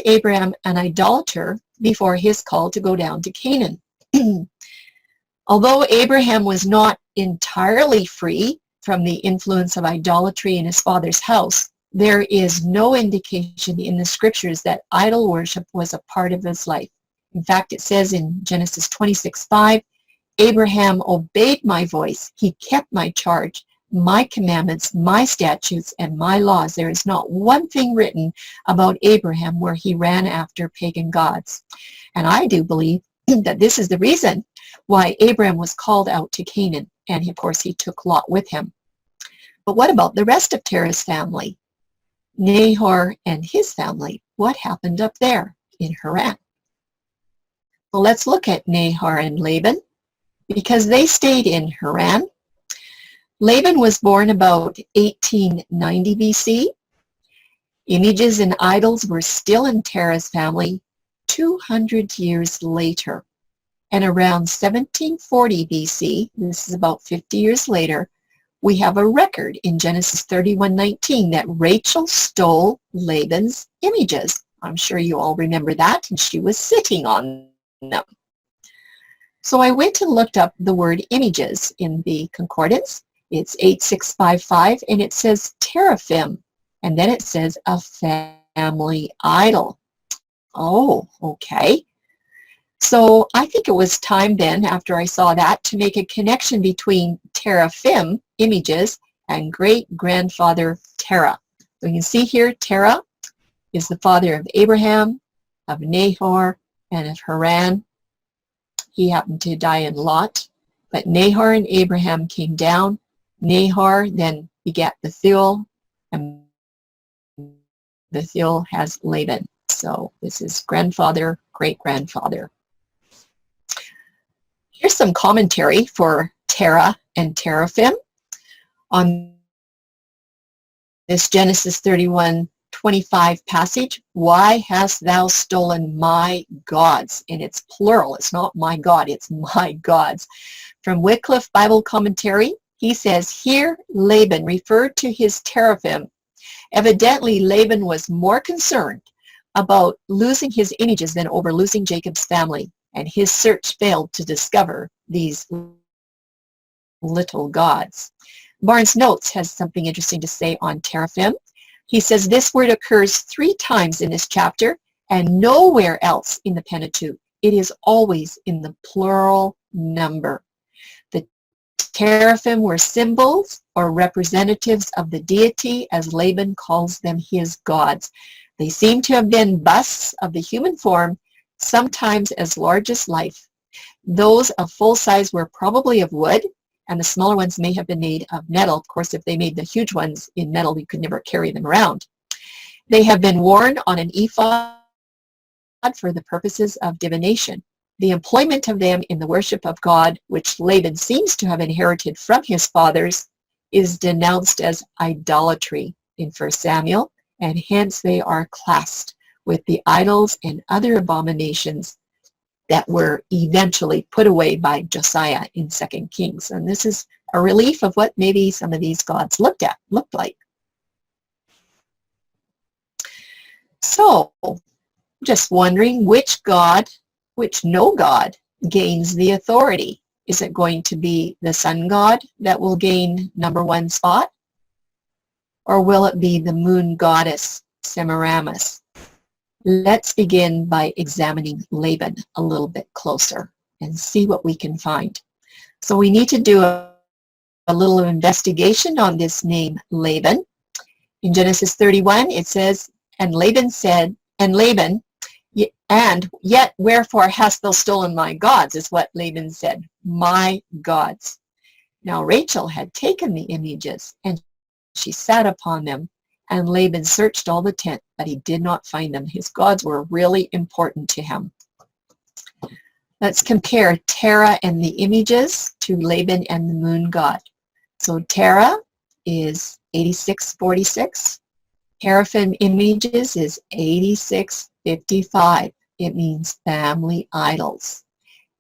Abraham an idolater before his call to go down to Canaan? Although Abraham was not entirely free from the influence of idolatry in his father's house, there is no indication in the scriptures that idol worship was a part of his life. In fact, it says in Genesis 26:5, Abraham obeyed my voice. He kept my charge, my commandments, my statutes, and my laws. There is not one thing written about Abraham where he ran after pagan gods. And I do believe that this is the reason why Abraham was called out to Canaan. And of course, he took Lot with him. But what about the rest of Terah's family? Nahor and his family. What happened up there in Haran? Well, let's look at Nahor and Laban, because they stayed in Haran. Laban was born about 1890 BC. Images and idols were still in Terah's family 200 years later. And around 1740 BC, this is about 50 years later, we have a record in Genesis 31:19 that Rachel stole Laban's images. I'm sure you all remember that, and she was sitting on them. So I went and looked up the word images in the concordance. It's 8655, and it says teraphim, and then it says a family idol. Oh, okay. So I think it was time then, after I saw that, to make a connection between teraphim, images, and great-grandfather Terah. So you can see here, Terah is the father of Abraham, of Nahor, and of Haran. He happened to die in Lot, but Nahor and Abraham came down. Nahor then begat Bethuel, and Bethuel has Laban. So this is grandfather, great-grandfather. Here's some commentary for Terah and teraphim on this Genesis 31:12 25 passage, why hast thou stolen my gods? And it's plural. It's not my God, it's my gods. From Wycliffe Bible Commentary, he says, here Laban referred to his teraphim. Evidently, Laban was more concerned about losing his images than over losing Jacob's family, and his search failed to discover these little gods. Barnes Notes has something interesting to say on teraphim. He says this word occurs 3 times in this chapter and nowhere else in the Pentateuch. It is always in the plural number. The teraphim were symbols or representatives of the deity, as Laban calls them his gods. They seem to have been busts of the human form, sometimes as large as life. Those of full size were probably of wood, and the smaller ones may have been made of metal. Of course, if they made the huge ones in metal, you could never carry them around. They have been worn on an ephod for the purposes of divination. The employment of them in the worship of God, which Laban seems to have inherited from his fathers, is denounced as idolatry in 1 Samuel, and hence they are classed with the idols and other abominations that were eventually put away by Josiah in 2 Kings. And this is a relief of what maybe some of these gods looked like. So, just wondering which no god gains the authority. Is it going to be the sun god that will gain #1 spot? Or will it be the moon goddess Semiramis? Let's begin by examining Laban a little bit closer and see what we can find. So we need to do a little investigation on this name Laban. In Genesis 31, it says, and Laban said, and yet wherefore hast thou stolen my gods, is what Laban said, my gods. Now Rachel had taken the images, and she sat upon them, and Laban searched all the tent, but he did not find them. His gods were really important to him. Let's compare Terah and the images to Laban and the moon god. So Terah is 8646. Teraphim images is 8655. It means family idols.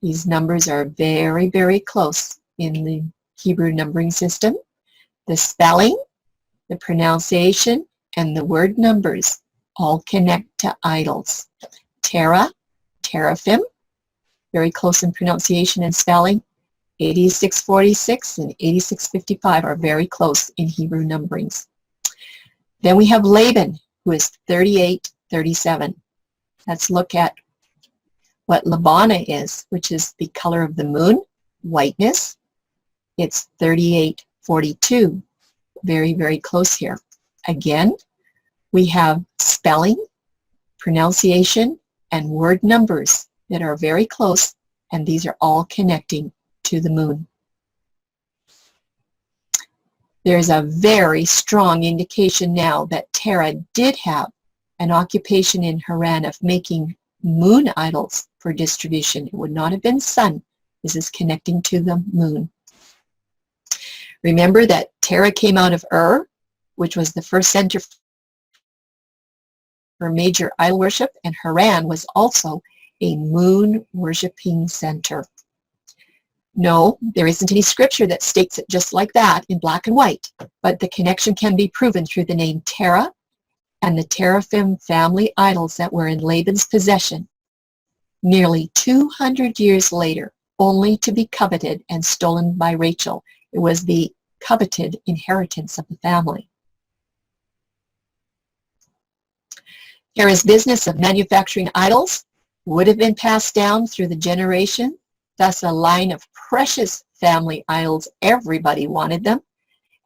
These numbers are very, very close in the Hebrew numbering system. The spelling, the pronunciation, and the word numbers all connect to idols. Terah, teraphim, very close in pronunciation and spelling. 8646 and 8655 are very close in Hebrew numberings. Then we have Laban, who is 3837. Let's look at what Labana is, which is the color of the moon, whiteness. It's 3842. Very, very close here. Again, we have spelling, pronunciation, and word numbers that are very close, and these are all connecting to the moon. There's a very strong indication now that Terah did have an occupation in Haran of making moon idols for distribution. It would not have been sun. This is connecting to the moon. Remember that Terah came out of Ur, which was the first center for major idol worship, and Haran was also a moon worshiping center. No, there isn't any scripture that states it just like that in black and white, but the connection can be proven through the name Terah and the teraphim family idols that were in Laban's possession nearly 200 years later, only to be coveted and stolen by Rachel. It was the coveted inheritance of the family. Terah's business of manufacturing idols would have been passed down through the generation, thus a line of precious family idols. Everybody wanted them,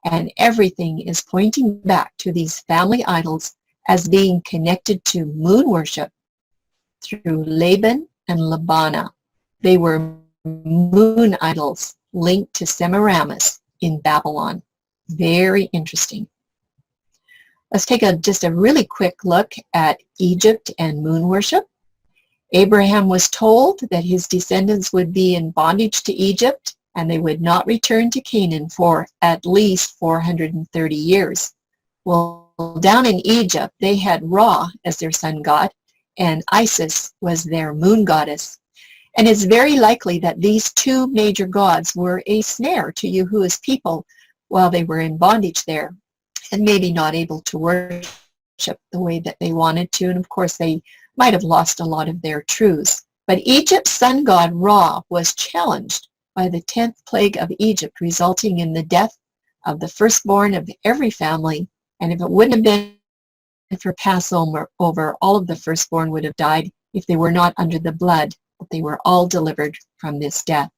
and everything is pointing back to these family idols as being connected to moon worship through Laban and Labana. They were moon idols linked to Semiramis in Babylon. Very interesting. Let's take just a really quick look at Egypt and moon worship. Abraham was told that his descendants would be in bondage to Egypt and they would not return to Canaan for at least 430 years. Well, down in Egypt, they had Ra as their sun god, and Isis was their moon goddess. And it's very likely that these two major gods were a snare to Yahuwah's people while they were in bondage there, and maybe not able to worship the way that they wanted to. And of course, they might have lost a lot of their truths. But Egypt's sun god Ra was challenged by the 10th plague of Egypt, resulting in the death of the firstborn of every family. And if it wouldn't have been for Passover, all of the firstborn would have died if they were not under the blood, but they were all delivered from this death.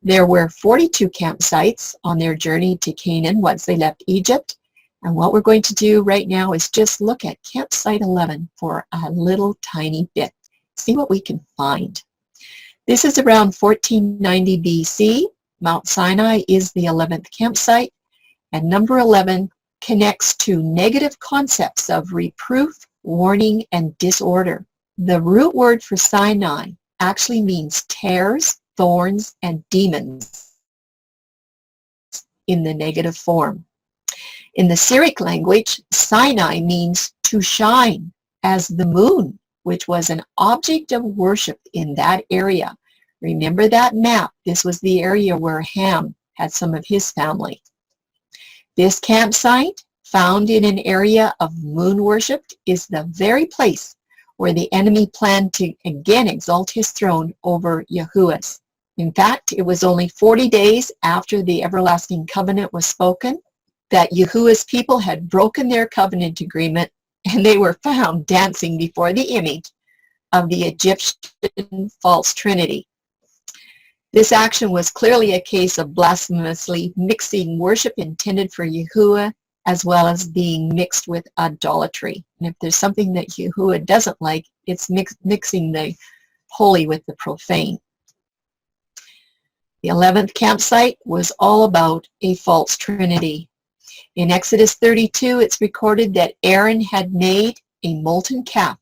There were 42 campsites on their journey to Canaan once they left Egypt. And what we're going to do right now is just look at campsite 11 for a little tiny bit. See what we can find. This is around 1490 BC. Mount Sinai is the 11th campsite. And number 11 connects to negative concepts of reproof, warning, and disorder. The root word for Sinai actually means tares, thorns, and demons in the negative form. In the Syriac language, Sinai means to shine as the moon, which was an object of worship in that area. Remember that map? This was the area where Ham had some of his family. This campsite, found in an area of moon worship, is the very place where the enemy planned to again exalt his throne over Yahuwah's. In fact, it was only 40 days after the everlasting covenant was spoken that Yahuwah's people had broken their covenant agreement, and they were found dancing before the image of the Egyptian false trinity. This action was clearly a case of blasphemously mixing worship intended for Yahuwah as well as being mixed with idolatry. And if there's something that Yahuwah doesn't like, it's mixing the holy with the profane. The 11th campsite was all about a false trinity. In Exodus 32, it's recorded that Aaron had made a molten calf,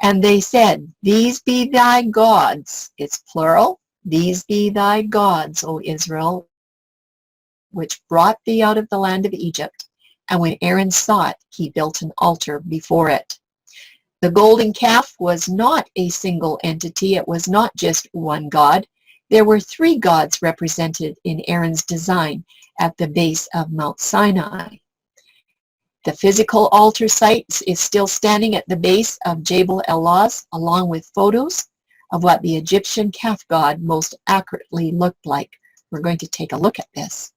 and they said, "These be thy gods," it's plural, "these be thy gods, O Israel, which brought thee out of the land of Egypt." And when Aaron saw it, he built an altar before it. The golden calf was not a single entity. It was not just one god. There were three gods represented in Aaron's design at the base of Mount Sinai. The physical altar site is still standing at the base of Jabal el-Lawz, along with photos of what the Egyptian calf god most accurately looked like. We're going to take a look at this.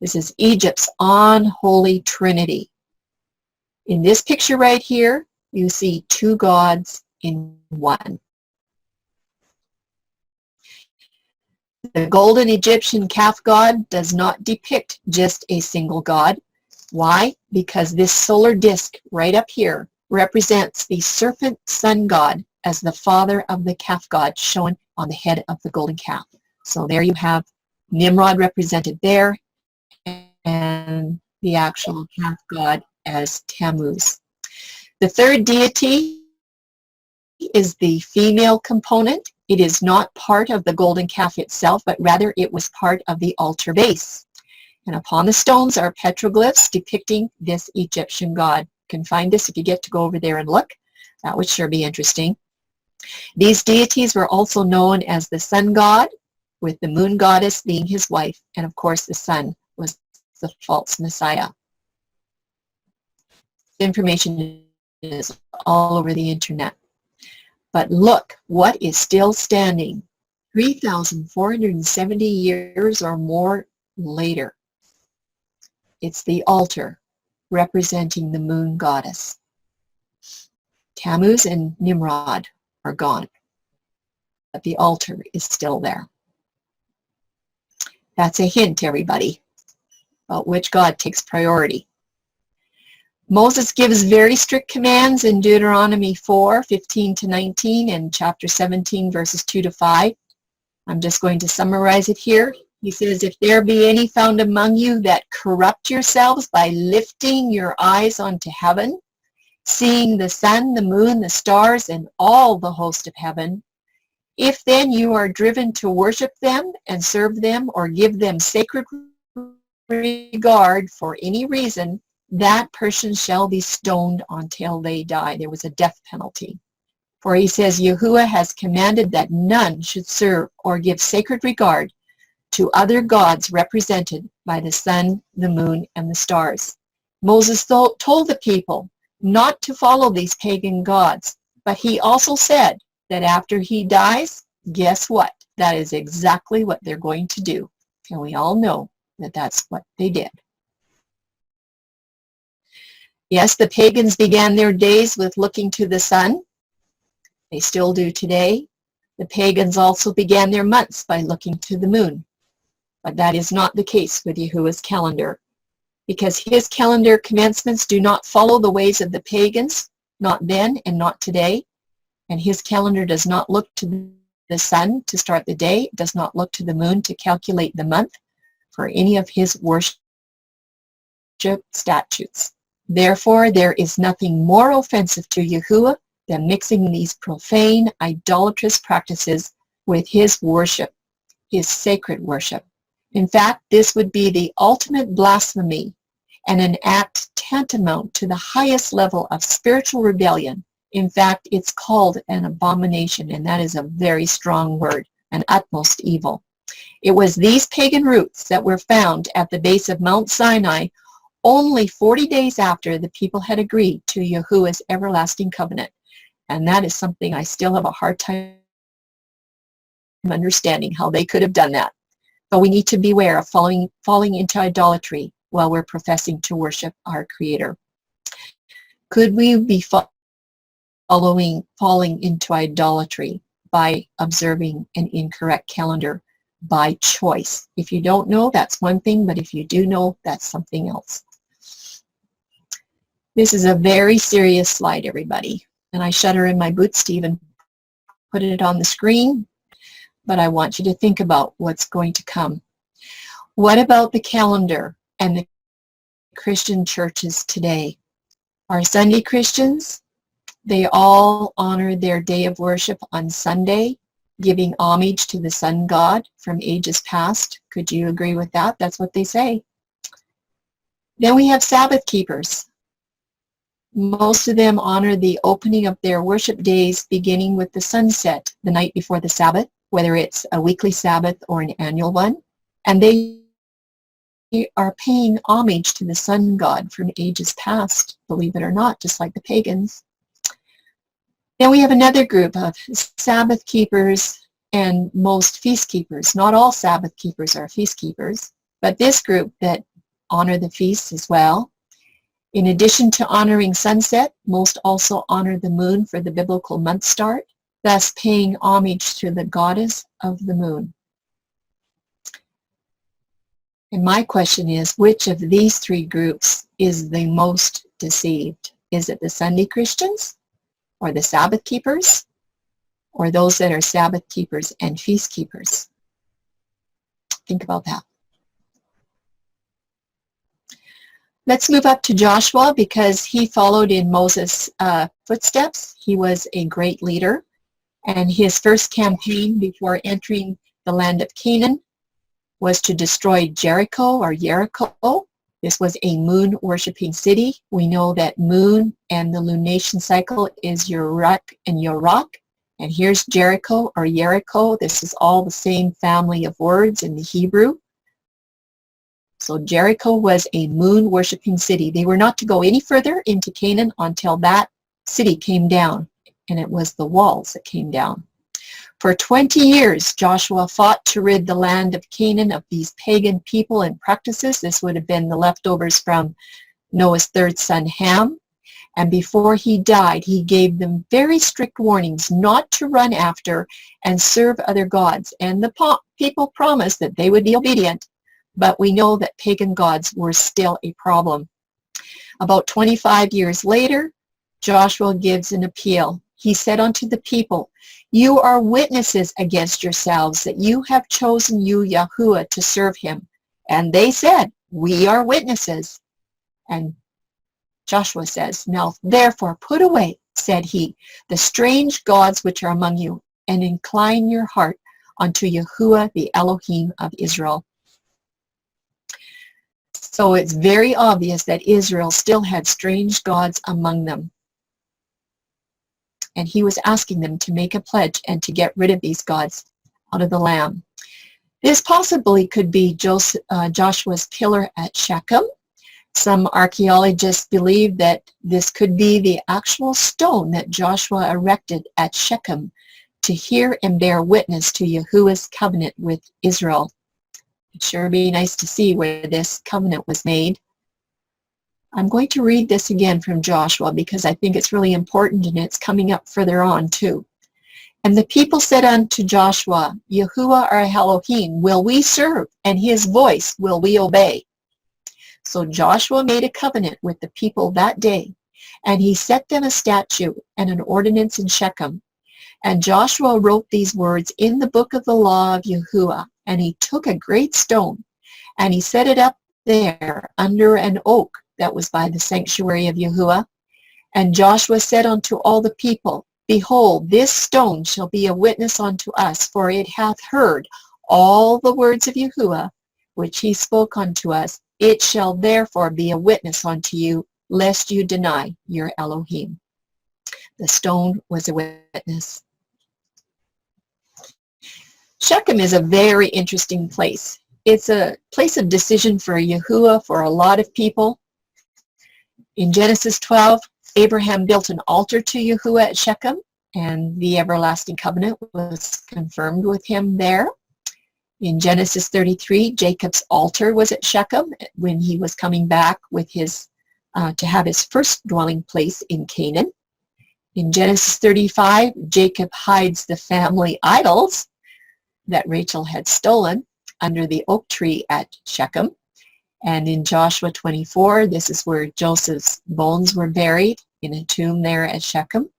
This is Egypt's unholy trinity. In this picture right here, you see two gods in one. The golden Egyptian calf god does not depict just a single god. Why? Because this solar disk right up here represents the serpent sun god as the father of the calf god shown on the head of the golden calf. So there you have Nimrod represented there and the actual calf god as Tammuz. The third deity is the female component. It is not part of the golden calf itself, but rather it was part of the altar base. And upon the stones are petroglyphs depicting this Egyptian god. You can find this if you get to go over there and look. That would sure be interesting. These deities were also known as the sun god, with the moon goddess being his wife, and of course the sun was the false messiah. The information is all over the internet. But look what is still standing 3,470 years or more later. It's the altar representing the moon goddess. Tammuz and Nimrod are gone, but the altar is still there. That's a hint, everybody, about which god takes priority. Moses gives very strict commands in Deuteronomy 4:15-19 and chapter 17, verses 2-5. I'm just going to summarize it here. He says, "If there be any found among you that corrupt yourselves by lifting your eyes unto heaven, seeing the sun, the moon, the stars, and all the host of heaven, if then you are driven to worship them and serve them or give them sacred regard for any reason, that person shall be stoned until they die. There was a death penalty. For he says, Yahuwah has commanded that none should serve or give sacred regard to other gods represented by the sun, the moon, and the stars. Moses told the people not to follow these pagan gods, but he also said that after he dies, guess what? That is exactly what they're going to do. And we all know that that's what they did. Yes, the pagans began their days with looking to the sun. They still do today. The pagans also began their months by looking to the moon. But that is not the case with Yahuwah's calendar, because his calendar commencements do not follow the ways of the pagans, not then and not today. And his calendar does not look to the sun to start the day, does not look to the moon to calculate the month for any of his worship statutes. Therefore, there is nothing more offensive to Yahuwah than mixing these profane, idolatrous practices with his worship, his sacred worship. In fact, this would be the ultimate blasphemy and an act tantamount to the highest level of spiritual rebellion. In fact, it's called an abomination, and that is a very strong word, an utmost evil. It was these pagan roots that were found at the base of Mount Sinai only 40 days after the people had agreed to Yahuwah's everlasting covenant. And that is something I still have a hard time understanding how they could have done that. But we need to beware of falling into idolatry while we're professing to worship our Creator. Could we be falling into idolatry by observing an incorrect calendar by choice? If you don't know, that's one thing, but if you do know, that's something else. This is a very serious slide, everybody. And I shudder in my boots to even put it on the screen, but I want you to think about what's going to come. What about the calendar and the Christian churches today? Our Sunday Christians, they all honor their day of worship on Sunday, giving homage to the sun god from ages past. Could you agree with that? That's what they say. Then we have Sabbath keepers. Most of them honor the opening of their worship days beginning with the sunset the night before the Sabbath, whether it's a weekly Sabbath or an annual one. And they are paying homage to the sun god from ages past, believe it or not, just like the pagans. Then we have another group of Sabbath keepers and most feast keepers. Not all Sabbath keepers are feast keepers, but this group that honor the feasts as well. In addition to honoring sunset, most also honor the moon for the biblical month start, thus paying homage to the goddess of the moon. And my question is, which of these three groups is the most deceived? Is it the Sunday Christians, or the Sabbath keepers, or those that are Sabbath keepers and feast keepers? Think about that. Let's move up to Joshua, because he followed in Moses' footsteps. He was a great leader, and his first campaign before entering the land of Canaan was to destroy Jericho or Jericho. This was a moon-worshipping city. We know that moon and the lunation cycle is Uruk and Yorok. And here's Jericho or Jericho. This is all the same family of words in the Hebrew. So Jericho was a moon-worshipping city. They were not to go any further into Canaan until that city came down, and it was the walls that came down. For 20 years, Joshua fought to rid the land of Canaan of these pagan people and practices. This would have been the leftovers from Noah's third son, Ham. And before he died, he gave them very strict warnings not to run after and serve other gods. And the people promised that they would be obedient, but we know that pagan gods were still a problem. About 25 years later, Joshua gives an appeal. He said unto the people, "You are witnesses against yourselves that you have chosen you, Yahuwah, to serve him." And they said, "We are witnesses." And Joshua says, "Now therefore put away," said he, "the strange gods which are among you, and incline your heart unto Yahuwah, the Elohim of Israel." So it's very obvious that Israel still had strange gods among them. And he was asking them to make a pledge and to get rid of these gods out of the land. This possibly could be Joshua's pillar at Shechem. Some archaeologists believe that this could be the actual stone that Joshua erected at Shechem to hear and bear witness to Yahuwah's covenant with Israel. It'd sure be nice to see where this covenant was made. I'm going to read this again from Joshua because I think it's really important, and it's coming up further on too. And the people said unto Joshua, Yahuwah our Elohim will we serve, and his voice will we obey. So Joshua made a covenant with the people that day, and he set them a statute and an ordinance in Shechem. And Joshua wrote these words in the book of the law of Yahuwah, and he took a great stone, and he set it up there under an oak that was by the sanctuary of Yahuwah. And Joshua said unto all the people, Behold, this stone shall be a witness unto us, for it hath heard all the words of Yahuwah, which he spoke unto us. It shall therefore be a witness unto you, lest you deny your Elohim. The stone was a witness. Shechem is a very interesting place. It's a place of decision for Yahuwah for a lot of people. In Genesis 12, Abraham built an altar to Yahuwah at Shechem, and the everlasting covenant was confirmed with him there. In Genesis 33, Jacob's altar was at Shechem when he was coming back with his to have his first dwelling place in Canaan. In Genesis 35, Jacob hides the family idols that Rachel had stolen under the oak tree at Shechem. And in Joshua 24, this is where Joseph's bones were buried in a tomb there at Shechem.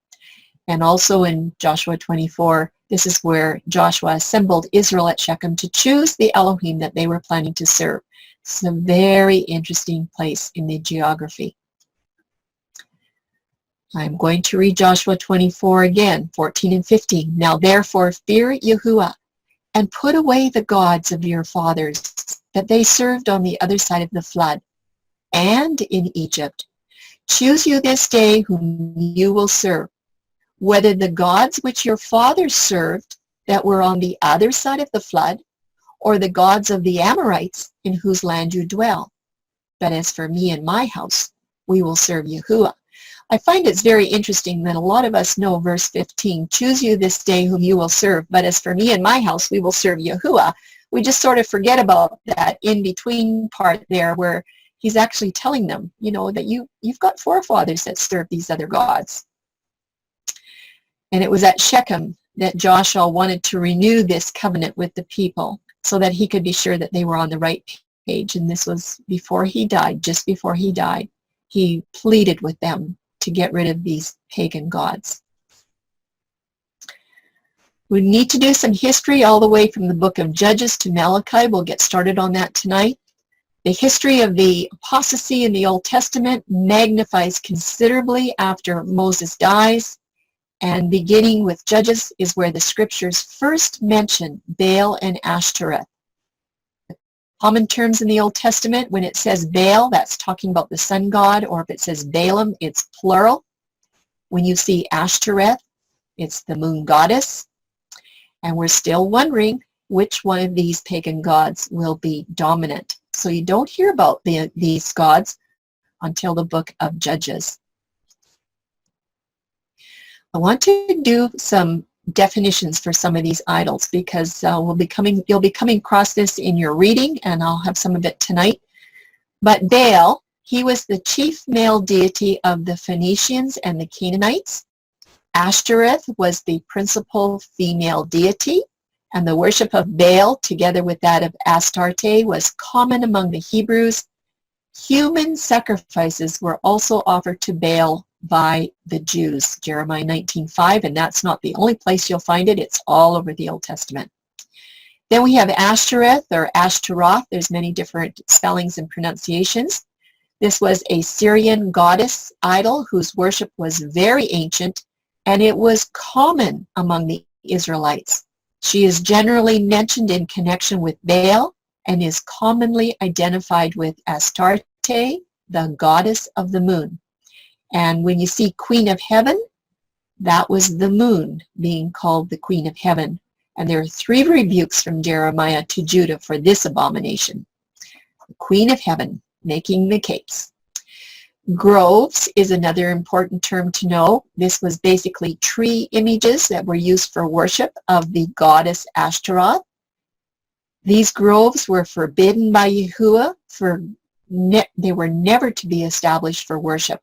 And also in Joshua 24, this is where Joshua assembled Israel at Shechem to choose the Elohim that they were planning to serve. It's a very interesting place in the geography. I'm going to read Joshua 24 again, 14 and 15. Now therefore fear Yahuwah, and put away the gods of your fathers that they served on the other side of the flood, and in Egypt. Choose you this day whom you will serve, whether the gods which your fathers served that were on the other side of the flood, or the gods of the Amorites in whose land you dwell. But as for me and my house, we will serve Yahuwah. I find it's very interesting that a lot of us know verse 15, choose you this day whom you will serve, but as for me and my house, we will serve Yahuwah. We just sort of forget about that in-between part there where he's actually telling them, you know, that you've got forefathers that serve these other gods. And it was at Shechem that Joshua wanted to renew this covenant with the people so that he could be sure that they were on the right page. And this was before he died, just before he died. He pleaded with them to get rid of these pagan gods. We need to do some history all the way from the book of Judges to Malachi. We'll get started on that tonight. The history of the apostasy in the Old Testament magnifies considerably after Moses dies, and beginning with Judges is where the scriptures first mention Baal and Ashtoreth. Common terms in the Old Testament, when it says Baal, that's talking about the sun god, or if it says Balaam, it's plural. When you see Ashtoreth, it's the moon goddess. And we're still wondering which one of these pagan gods will be dominant. So you don't hear about these gods until the book of Judges. I want to do some definitions for some of these idols because you'll be coming across this in your reading, and I'll have some of it tonight. But Baal, he was the chief male deity of the Phoenicians and the Canaanites. Ashtoreth was the principal female deity, and the worship of Baal, together with that of Astarte, was common among the Hebrews. Human sacrifices were also offered to Baal by the Jews, Jeremiah 19:5, and that's not the only place you'll find it. It's all over the Old Testament. Then we have Ashtoreth or Ashtaroth. There's many different spellings and pronunciations. This was a Syrian goddess idol whose worship was very ancient, and it was common among the Israelites. She is generally mentioned in connection with Baal and is commonly identified with Astarte, the goddess of the moon. And when you see Queen of Heaven, that was the moon being called the Queen of Heaven. And there are 3 rebukes from Jeremiah to Judah for this abomination. The Queen of Heaven, making the case. Groves is another important term to know. This was basically tree images that were used for worship of the goddess Ashtaroth. These groves were forbidden by Yahuwah. They were never to be established for worship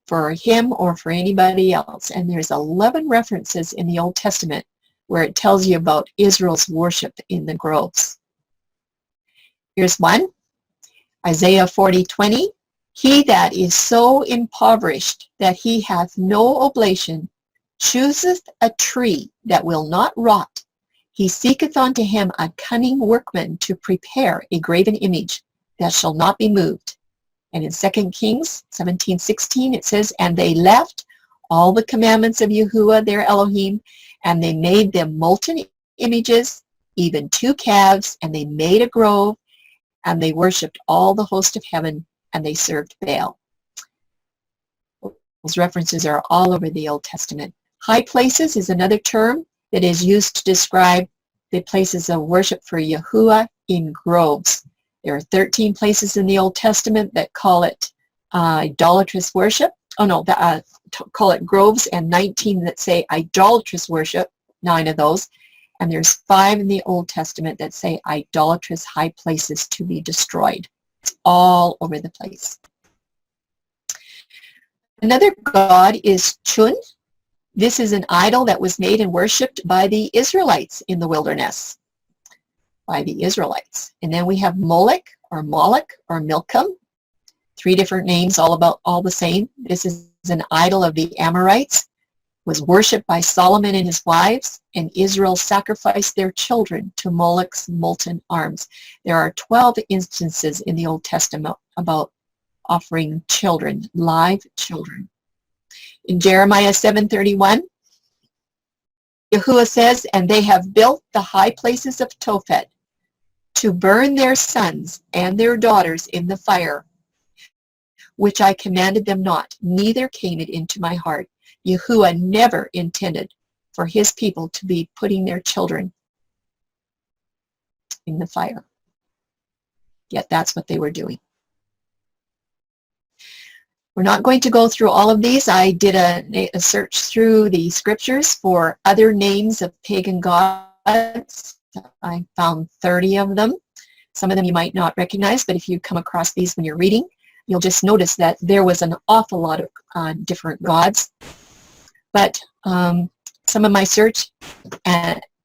for him or for anybody else. And there's 11 references in the Old Testament where it tells you about Israel's worship in the groves. Here's one, Isaiah 40:20. He that is so impoverished that he hath no oblation chooseth a tree that will not rot. He seeketh unto him a cunning workman to prepare a graven image that shall not be moved. And in 2 Kings 17:16 it says, and they left all the commandments of Yahuwah their Elohim, and they made them molten images, even 2 calves, and they made a grove, and they worshipped all the host of heaven, and they served Baal. Those references are all over the Old Testament. High places is another term that is used to describe the places of worship for Yahuwah in groves. There are 13 places in the Old Testament that call it idolatrous worship. Call it groves, and 19 that say idolatrous worship, 9 of those. And there's 5 in the Old Testament that say idolatrous high places to be destroyed. It's all over the place. Another god is Chun. This is an idol that was made and worshipped by the Israelites in the wilderness. By the Israelites. And then we have Moloch or Milcom. 3 different names, all the same. This is an idol of the Amorites. Was worshipped by Solomon and his wives, and Israel sacrificed their children to Moloch's molten arms. There are 12 instances in the Old Testament about offering children, live children. In Jeremiah 7:31, Yahuwah says, and they have built the high places of Tophet to burn their sons and their daughters in the fire, which I commanded them not, neither came it into my heart. Yahuwah never intended for his people to be putting their children in the fire. Yet that's what they were doing. We're not going to go through all of these. I did a search through the scriptures for other names of pagan gods. I found 30 of them. Some of them you might not recognize, but if you come across these when you're reading, you'll just notice that there was an awful lot of different gods. But some of my search,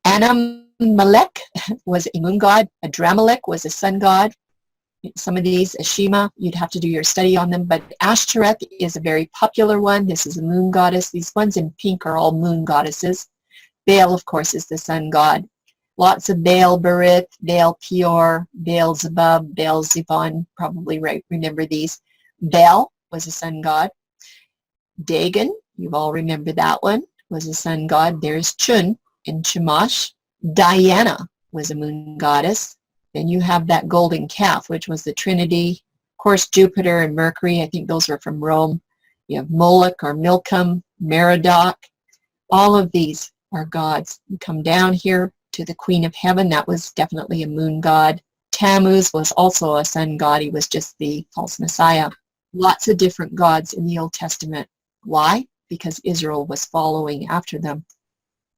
Anamelech was a moon god, Adramelech was a sun god. Some of these, Ashima, you'd have to do your study on them, but Ashtoreth is a very popular one. This is a moon goddess. These ones in pink are all moon goddesses. Baal, of course, is the sun god. Lots of Baal Berith, Baal Peor, Baal Zebub, Baal Zebon, probably remember these. Baal was a sun god. Dagon, you all remember that one, was a sun god. There's Chun and Chemosh. Diana was a moon goddess. Then you have that golden calf, which was the Trinity. Of course, Jupiter and Mercury, I think those are from Rome. You have Moloch or Milcom, Merodach. All of these are gods. You come down here to the Queen of Heaven. That was definitely a moon god. Tammuz was also a sun god. He was just the false Messiah. Lots of different gods in the Old Testament. Why? Because Israel was following after them.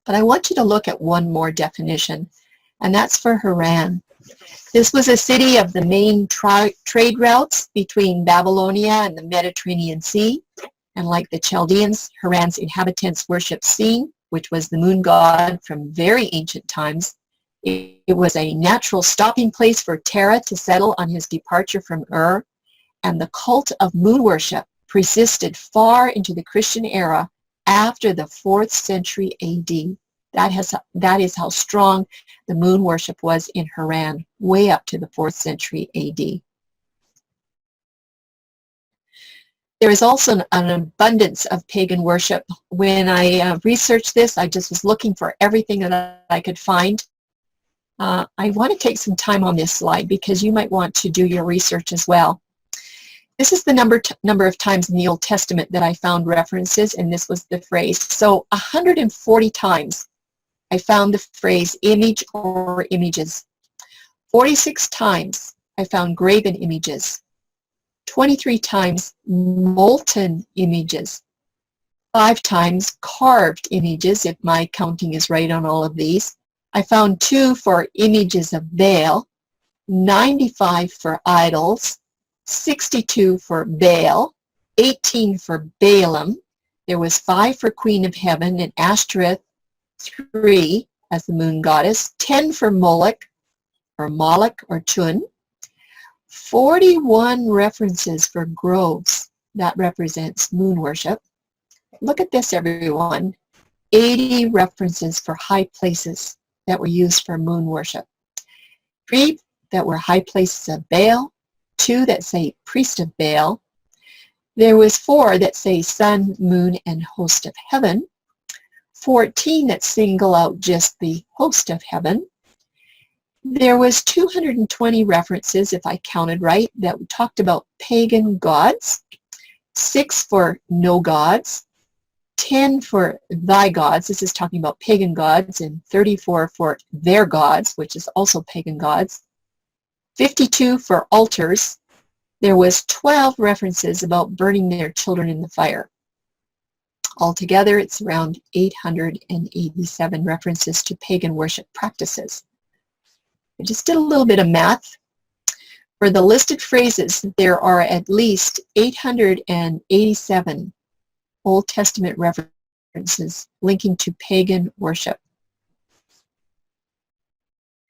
But I want you to look at one more definition, and that's for Haran. This was a city of the main trade routes between Babylonia and the Mediterranean Sea. And like the Chaldeans, Haran's inhabitants worshipped Sin, which was the moon god from very ancient times. It was a natural stopping place for Terah to settle on his departure from Ur. And the cult of moon worship persisted far into the Christian era after the 4th century AD. That is how strong the moon worship was in Haran, way up to the 4th century AD. There is also an abundance of pagan worship. When I researched this, I just was looking for everything that I could find. I want to take some time on this slide because you might want to do your research as well. This is the number of times in the Old Testament that I found references, and this was the phrase. So 140 times I found the phrase image or images. 46 times I found graven images. 23 times molten images. 5 times carved images, if my counting is right on all of these. I found 2 for images of Baal, 95 for idols, 62 for Baal, 18 for Balaam. There was 5 for Queen of Heaven and Ashtoreth, 3 as the moon goddess, 10 for Moloch or Chun, 41 references for groves. That represents moon worship. Look at this, everyone. 80 references for high places that were used for moon worship. 3 that were high places of Baal, 2 that say priest of Baal. There was 4 that say sun, moon, and host of heaven. 14 that single out just the host of heaven. There was 220 references, if I counted right, that talked about pagan gods. 6 for no gods. 10 for thy gods, this is talking about pagan gods, and 34 for their gods, which is also pagan gods. 52 for altars. There was 12 references about burning their children in the fire. Altogether, it's around 887 references to pagan worship practices. I just did a little bit of math. For the listed phrases, there are at least 887 Old Testament references linking to pagan worship.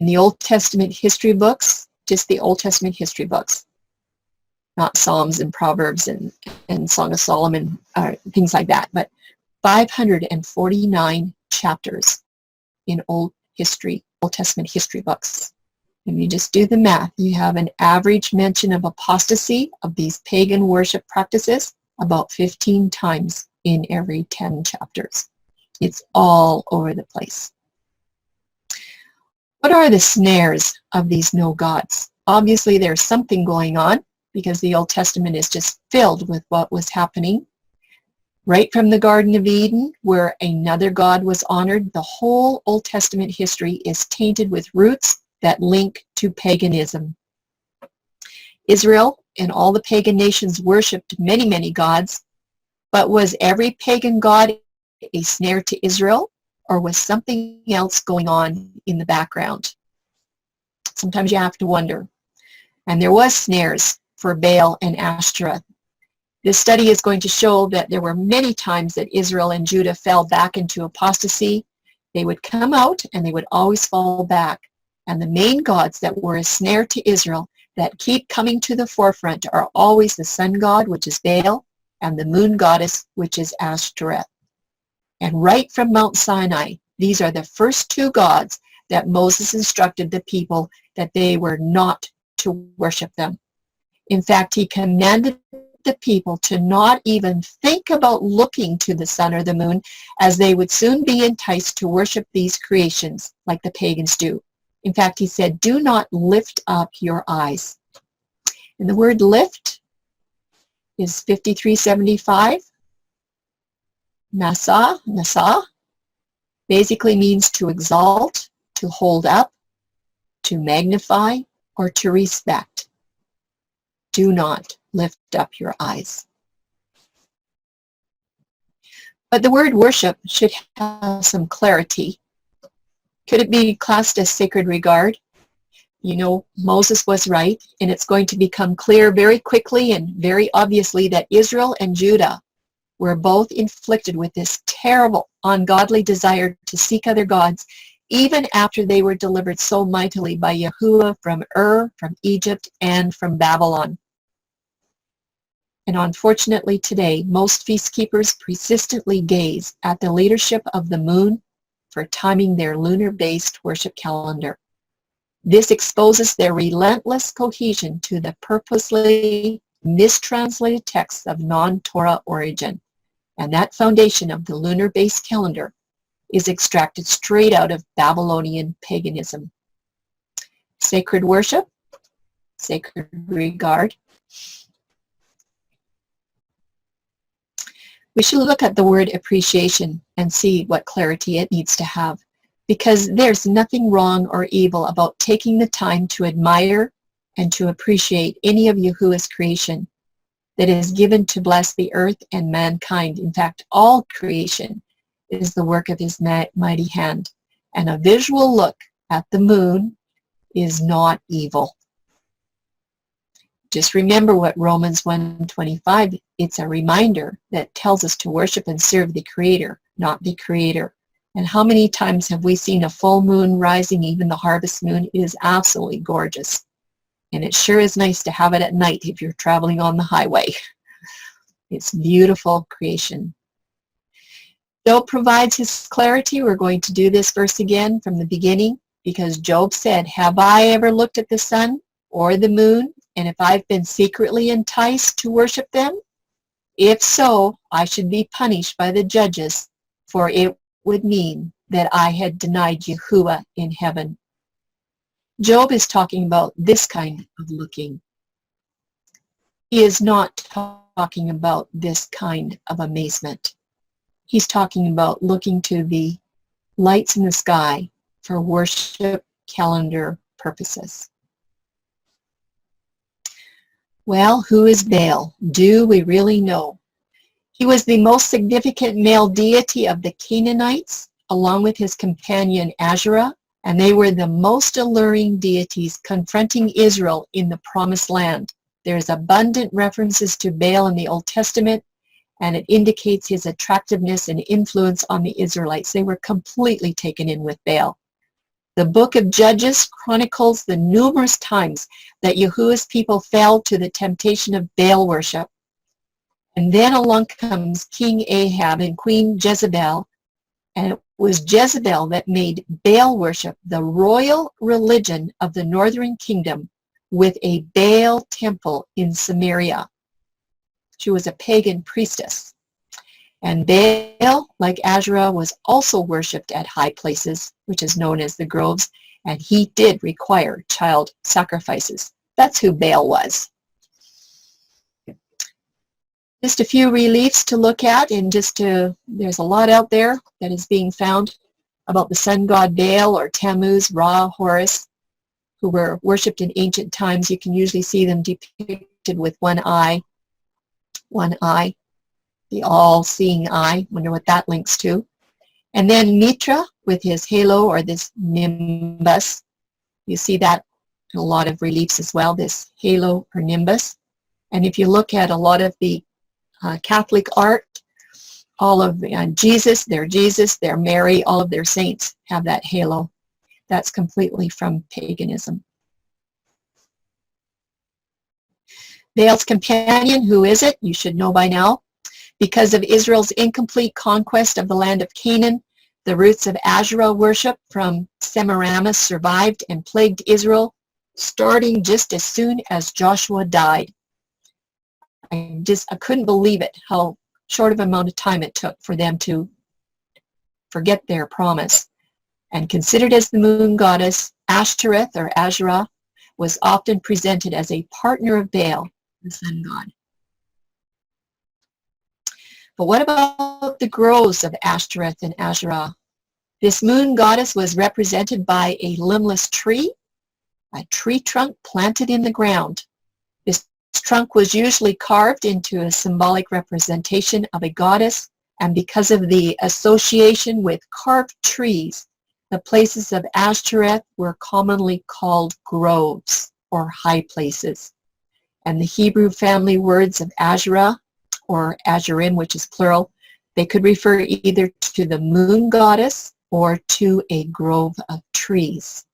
In the Old Testament history books, just the Old Testament history books, not Psalms and Proverbs and Song of Solomon, things like that, but 549 chapters in Old Testament history books. If you just do the math, you have an average mention of apostasy of these pagan worship practices about 15 times in every 10 chapters. It's all over the place. What are the snares of these no gods? Obviously, there's something going on because the Old Testament is just filled with what was happening. Right from the Garden of Eden, where another god was honored, the whole Old Testament history is tainted with roots that link to paganism. Israel and all the pagan nations worshipped many, many gods, but was every pagan god a snare to Israel, or was something else going on in the background? Sometimes you have to wonder. And there was snares for Baal and Ashtoreth. This study is going to show that there were many times that Israel and Judah fell back into apostasy. They would come out and they would always fall back. And the main gods that were a snare to Israel that keep coming to the forefront are always the sun god, which is Baal, and the moon goddess, which is Ashtoreth. And right from Mount Sinai, these are the first 2 gods that Moses instructed the people that they were not to worship them. In fact, he commanded the people to not even think about looking to the sun or the moon, as they would soon be enticed to worship these creations like the pagans do. In fact, he said, do not lift up your eyes. And the word lift is 5375. Nasa, basically means to exalt, to hold up, to magnify, or to respect. Do not lift up your eyes. But the word worship should have some clarity. Could it be classed as sacred regard? You know, Moses was right, and it's going to become clear very quickly and very obviously that Israel and Judah were both inflicted with this terrible, ungodly desire to seek other gods, even after they were delivered so mightily by Yahuwah from from Egypt, and from Babylon. And unfortunately today, most feast keepers persistently gaze at the leadership of the moon for timing their lunar-based worship calendar. This exposes their relentless cohesion to the purposely mistranslated texts of non-Torah origin. And that foundation of the lunar-based calendar is extracted straight out of Babylonian paganism. sacred worship, sacred regard. We should look at the word appreciation and see what clarity it needs to have, because there's nothing wrong or evil about taking the time to admire and to appreciate any of Yahuwah's creation that is given to bless the earth and mankind. In fact, all creation is the work of his mighty hand. And a visual look at the moon is not evil. Just remember what Romans 1:25, it's a reminder that tells us to worship and serve the Creator, not the Creator. And how many times have we seen a full moon rising, even the harvest moon? It is absolutely gorgeous. And it sure is nice to have it at night if you're traveling on the highway. It's beautiful creation. Job provides his clarity. We're going to do this verse again from the beginning, because Job said, "Have I ever looked at the sun or the moon, and if I've been secretly enticed to worship them? If so, I should be punished by the judges, for it would mean that I had denied Yahuwah in heaven." Job is talking about this kind of looking. He is not talking about this kind of amazement. He's talking about looking to the lights in the sky for worship calendar purposes. Well, who is Baal? Do we really know? He was the most significant male deity of the Canaanites, along with his companion Asherah, and they were the most alluring deities confronting Israel in the Promised Land. There's abundant references to Baal in the Old Testament, and it indicates his attractiveness and influence on the Israelites. They were completely taken in with Baal. The book of Judges chronicles the numerous times that Yahuwah's people fell to the temptation of Baal worship. And then along comes King Ahab and Queen Jezebel, and it was Jezebel that made Baal worship the royal religion of the northern kingdom, with a Baal temple in Samaria. She was a pagan priestess. And Baal, like Asherah, was also worshipped at high places, which is known as the groves, and he did require child sacrifices. That's who Baal was. Just a few reliefs to look at, and there's a lot out there that is being found about the sun god Baal, or Tammuz, Ra, Horus, who were worshipped in ancient times. You can usually see them depicted with one eye, the all-seeing eye. Wonder what that links to. And then Mitra with his halo, or this nimbus. You see that in a lot of reliefs as well, this halo or nimbus. And if you look at a lot of the Catholic art, all of Jesus, their Mary, all of their saints have that halo. That's completely from paganism. Baal's companion, who is it? You should know by now. Because of Israel's incomplete conquest of the land of Canaan, the roots of Asherah worship from Semiramis survived and plagued Israel, starting just as soon as Joshua died. I couldn't believe it, how short of amount of time it took for them to forget their promise. And considered as the moon goddess, Ashtoreth, or Asherah, was often presented as a partner of Baal, the sun god. But what about the groves of Ashtoreth and Asherah? This moon goddess was represented by a limbless tree, a tree trunk planted in the ground. This trunk was usually carved into a symbolic representation of a goddess, and because of the association with carved trees, the places of Ashtoreth were commonly called groves, or high places. And the Hebrew family words of Asherah, or Asherim, which is plural, they could refer either to the moon goddess or to a grove of trees.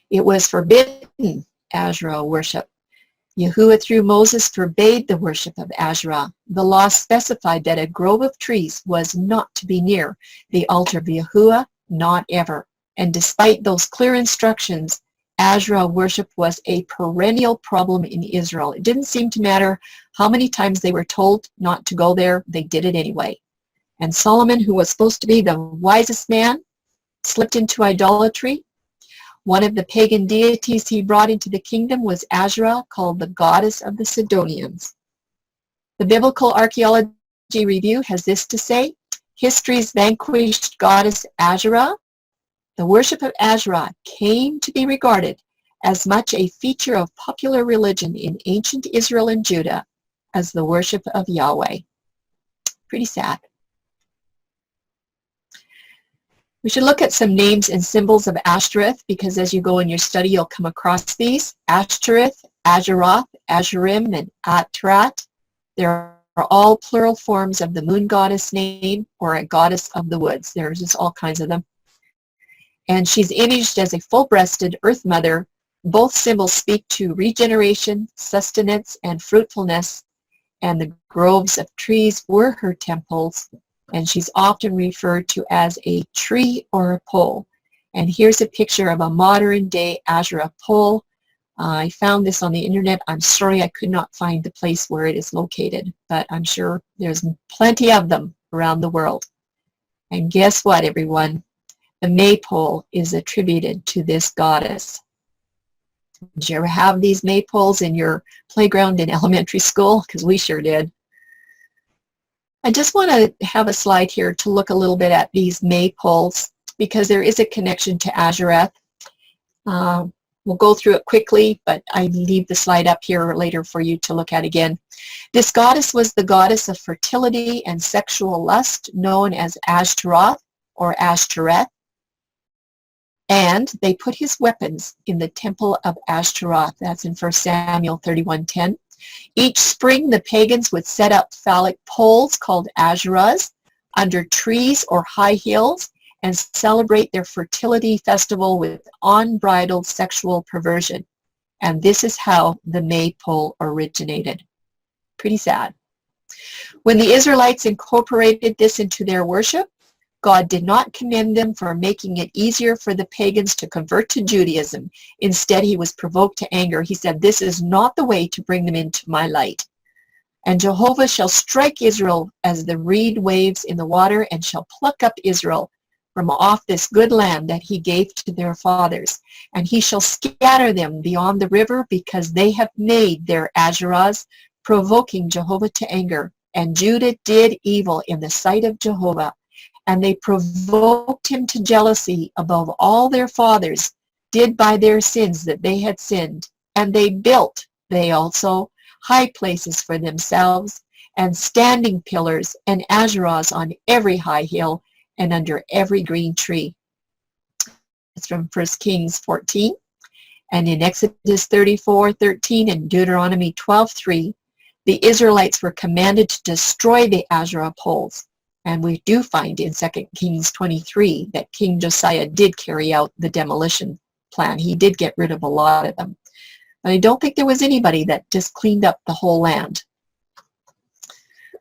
It was forbidden, Asherah worship. Yahuwah through Moses forbade the worship of Asherah. The law specified that a grove of trees was not to be near the altar of Yahuwah, not ever. And despite those clear instructions, Asherah worship was a perennial problem in Israel. It didn't seem to matter how many times they were told not to go there, they did it anyway. And Solomon, who was supposed to be the wisest man, slipped into idolatry. One of the pagan deities he brought into the kingdom was Asherah, called the goddess of the Sidonians. The Biblical Archaeology Review has this to say: history's vanquished goddess Asherah. The worship of Asherah came to be regarded as much a feature of popular religion in ancient Israel and Judah as the worship of Yahweh. Pretty sad. We should look at some names and symbols of Ashtoreth, because as you go in your study, you'll come across these. Ashtoreth, Asheroth, Asherim, and Atrat. They're all plural forms of the moon goddess name, or a goddess of the woods. There's just all kinds of them. And she's imaged as a full-breasted earth mother. Both symbols speak to regeneration, sustenance, and fruitfulness, and the groves of trees were her temples, and she's often referred to as a tree or a pole. And here's a picture of a modern-day Asherah pole. I found this on the internet. I'm sorry I could not find the place where it is located, but I'm sure there's plenty of them around the world. And guess what, everyone? The maypole is attributed to this goddess. Did you ever have these maypoles in your playground in elementary school? Because we sure did. I just want to have a slide here to look a little bit at these maypoles, because there is a connection to Ashereth. We'll go through it quickly, but I leave the slide up here later for you to look at again. This goddess was the goddess of fertility and sexual lust, known as Ashtaroth or Ashtoreth. And they put his weapons in the temple of Ashtaroth. That's in 1 Samuel 31:10. Each spring, the pagans would set up phallic poles called Asherahs under trees or high hills and celebrate their fertility festival with unbridled sexual perversion. And this is how the maypole originated. Pretty sad. When the Israelites incorporated this into their worship, God did not commend them for making it easier for the pagans to convert to Judaism. Instead, he was provoked to anger. He said, "This is not the way to bring them into my light. And Jehovah shall strike Israel as the reed waves in the water, and shall pluck up Israel from off this good land that he gave to their fathers. And he shall scatter them beyond the river, because they have made their Asherahs, provoking Jehovah to anger. And Judah did evil in the sight of Jehovah. And they provoked him to jealousy above all their fathers did by their sins that they had sinned. And they built, they also, high places for themselves, and standing pillars and Asherahs on every high hill and under every green tree." It's from 1 Kings 14. And in Exodus 34:13 and Deuteronomy 12:3, the Israelites were commanded to destroy the Asherah poles. And we do find in 2 Kings 23 that King Josiah did carry out the demolition plan. He did get rid of a lot of them. But I don't think there was anybody that just cleaned up the whole land.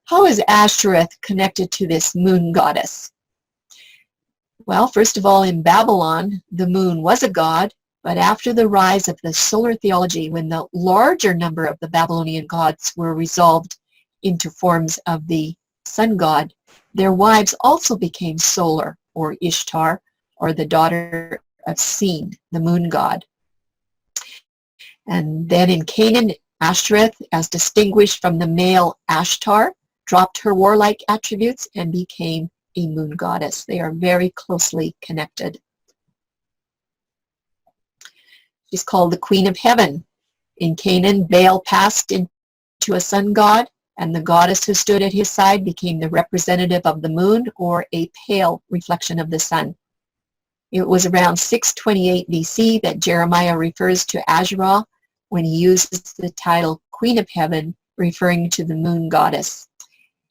How is Ashtoreth connected to this moon goddess? Well, first of all, in Babylon, the moon was a god, but after the rise of the solar theology, when the larger number of the Babylonian gods were resolved into forms of the sun god, their wives also became solar, or Ishtar, or the daughter of Sin, the moon god. And then in Canaan, Ashtoreth, as distinguished from the male Ashtar, dropped her warlike attributes and became a moon goddess. They are very closely connected. She's called the Queen of Heaven. In Canaan, Baal passed into a sun god, and the goddess who stood at his side became the representative of the moon, or a pale reflection of the sun. It was around 628 BC that Jeremiah refers to Asherah when he uses the title Queen of Heaven, referring to the moon goddess.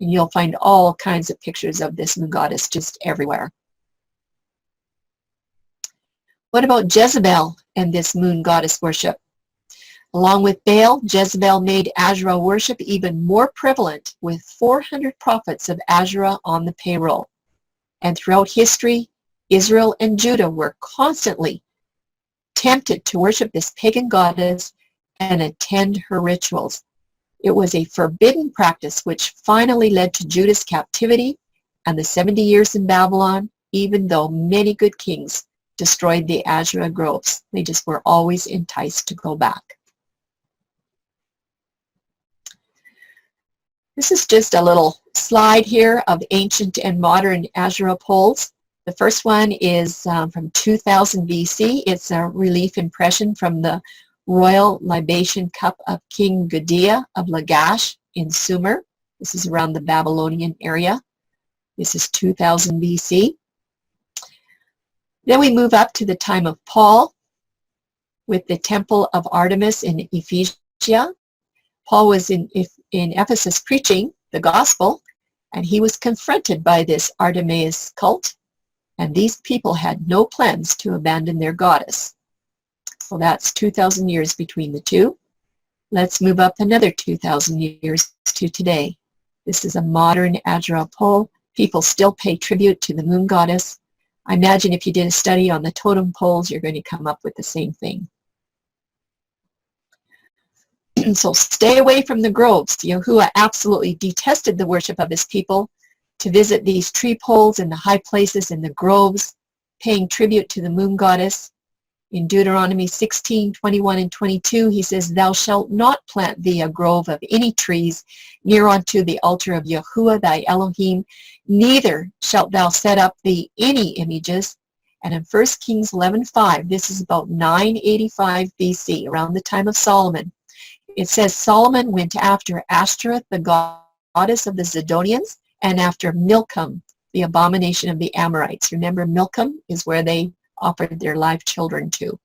And you'll find all kinds of pictures of this moon goddess just everywhere. What about Jezebel and this moon goddess worship? Along with Baal, Jezebel made Asherah worship even more prevalent, with 400 prophets of Asherah on the payroll. And throughout history, Israel and Judah were constantly tempted to worship this pagan goddess and attend her rituals. It was a forbidden practice which finally led to Judah's captivity and the 70 years in Babylon, even though many good kings destroyed the Asherah groves. They just were always enticed to go back. This is just a little slide here of ancient and modern Asherah poles. The first one is from 2000 BC. It's a relief impression from the royal libation cup of King Gudea of Lagash in Sumer. This is around the Babylonian area. This is 2000 BC. Then we move up to the time of Paul with the temple of Artemis in Ephesia. Paul was in Ephesus preaching the gospel, and he was confronted by this Artemis cult, and these people had no plans to abandon their goddess. So that's 2,000 years between the two. Let's move up another 2,000 years to today. This is a modern Asherah pole. People still pay tribute to the moon goddess. I imagine if you did a study on the totem poles, you're going to come up with the same thing. So stay away from the groves. Yahuwah absolutely detested the worship of his people. To visit these tree poles in the high places in the groves, paying tribute to the moon goddess. In Deuteronomy 16, 21 and 22, he says, "Thou shalt not plant thee a grove of any trees near unto the altar of Yahuwah thy Elohim, neither shalt thou set up thee any images." And in 1 Kings 11:5, this is about 985 BC, around the time of Solomon. It says, Solomon went after Ashtoreth, the goddess of the Zidonians, and after Milcom, the abomination of the Amorites. Remember, Milcom is where they offered their live children to.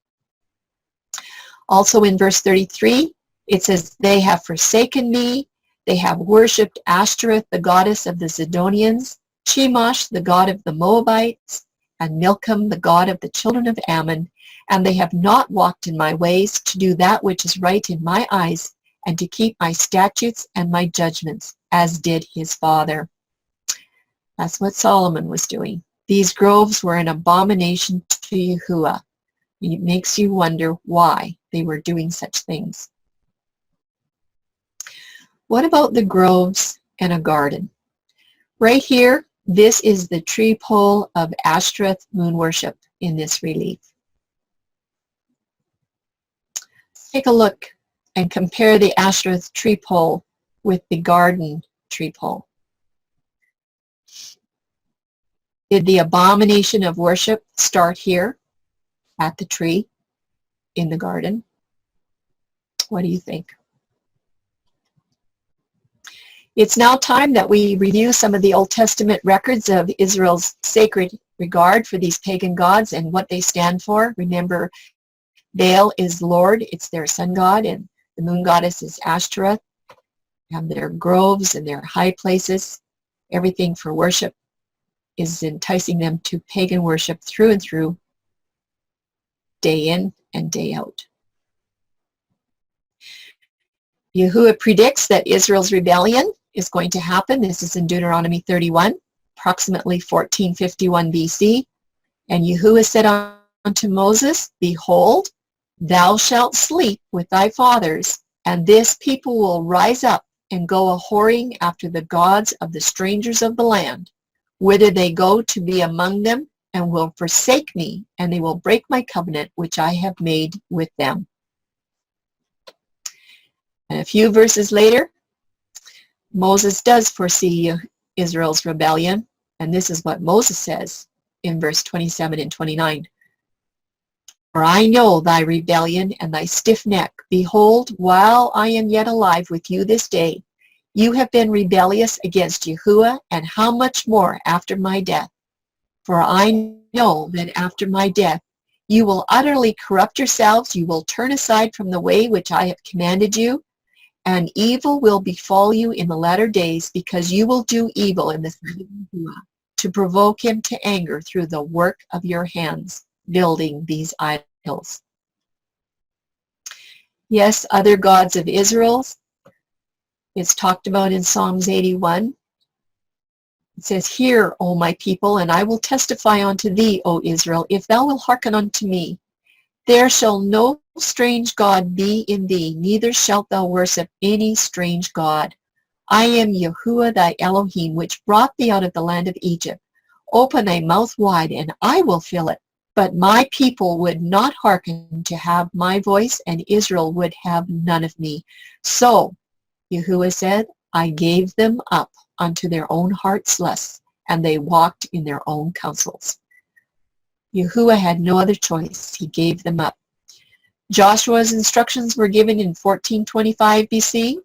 Also in verse 33, it says, "They have forsaken me. They have worshipped Ashtoreth, the goddess of the Zidonians, Chemosh, the god of the Moabites, and Milcom, the god of the children of Ammon. And they have not walked in my ways to do that which is right in my eyes, and to keep my statutes and my judgments, as did his father." That's what Solomon was doing. These groves were an abomination to Yahuwah. It makes you wonder why they were doing such things. What about the groves and a garden? Right here, this is the tree pole of Ashtoreth moon worship in this relief. Take a look and compare the Ashtoreth tree pole with the garden tree pole. Did the abomination of worship start here at the tree in the garden? What do you think? It's now time that we review some of the Old Testament records of Israel's sacred regard for these pagan gods and what they stand for. Remember, Baal is Lord, it's their sun god, and the moon goddess is Ashtoreth. And their groves and their high places, everything for worship, is enticing them to pagan worship through and through, day in and day out. Yahuwah predicts that Israel's rebellion is going to happen. This is in Deuteronomy 31, approximately 1451 BC. And Yahuwah said unto Moses, "Behold, thou shalt sleep with thy fathers, and this people will rise up and go a-whoring after the gods of the strangers of the land, whither they go to be among them, and will forsake me, and they will break my covenant which I have made with them." And a few verses later, Moses does foresee Israel's rebellion, and this is what Moses says in verse 27 and 29. "For I know thy rebellion and thy stiff neck. Behold, while I am yet alive with you this day, you have been rebellious against Yahuwah, and how much more after my death? For I know that after my death you will utterly corrupt yourselves, you will turn aside from the way which I have commanded you, and evil will befall you in the latter days, because you will do evil in the sight of Yahuwah, to provoke him to anger through the work of your hands, building these idols." Yes, other gods of Israel's. It's talked about in Psalms 81. It says, "Hear, O my people, and I will testify unto thee, O Israel, if thou wilt hearken unto me. There shall no strange god be in thee, neither shalt thou worship any strange god. I am Yahuwah thy Elohim, which brought thee out of the land of Egypt. Open thy mouth wide, and I will fill it. But my people would not hearken to have my voice, and Israel would have none of me. So Yahuwah said, I gave them up unto their own heart's lusts, and they walked in their own counsels. Yahuwah had no other choice. He gave them up. Joshua's instructions were given in 1425 BC,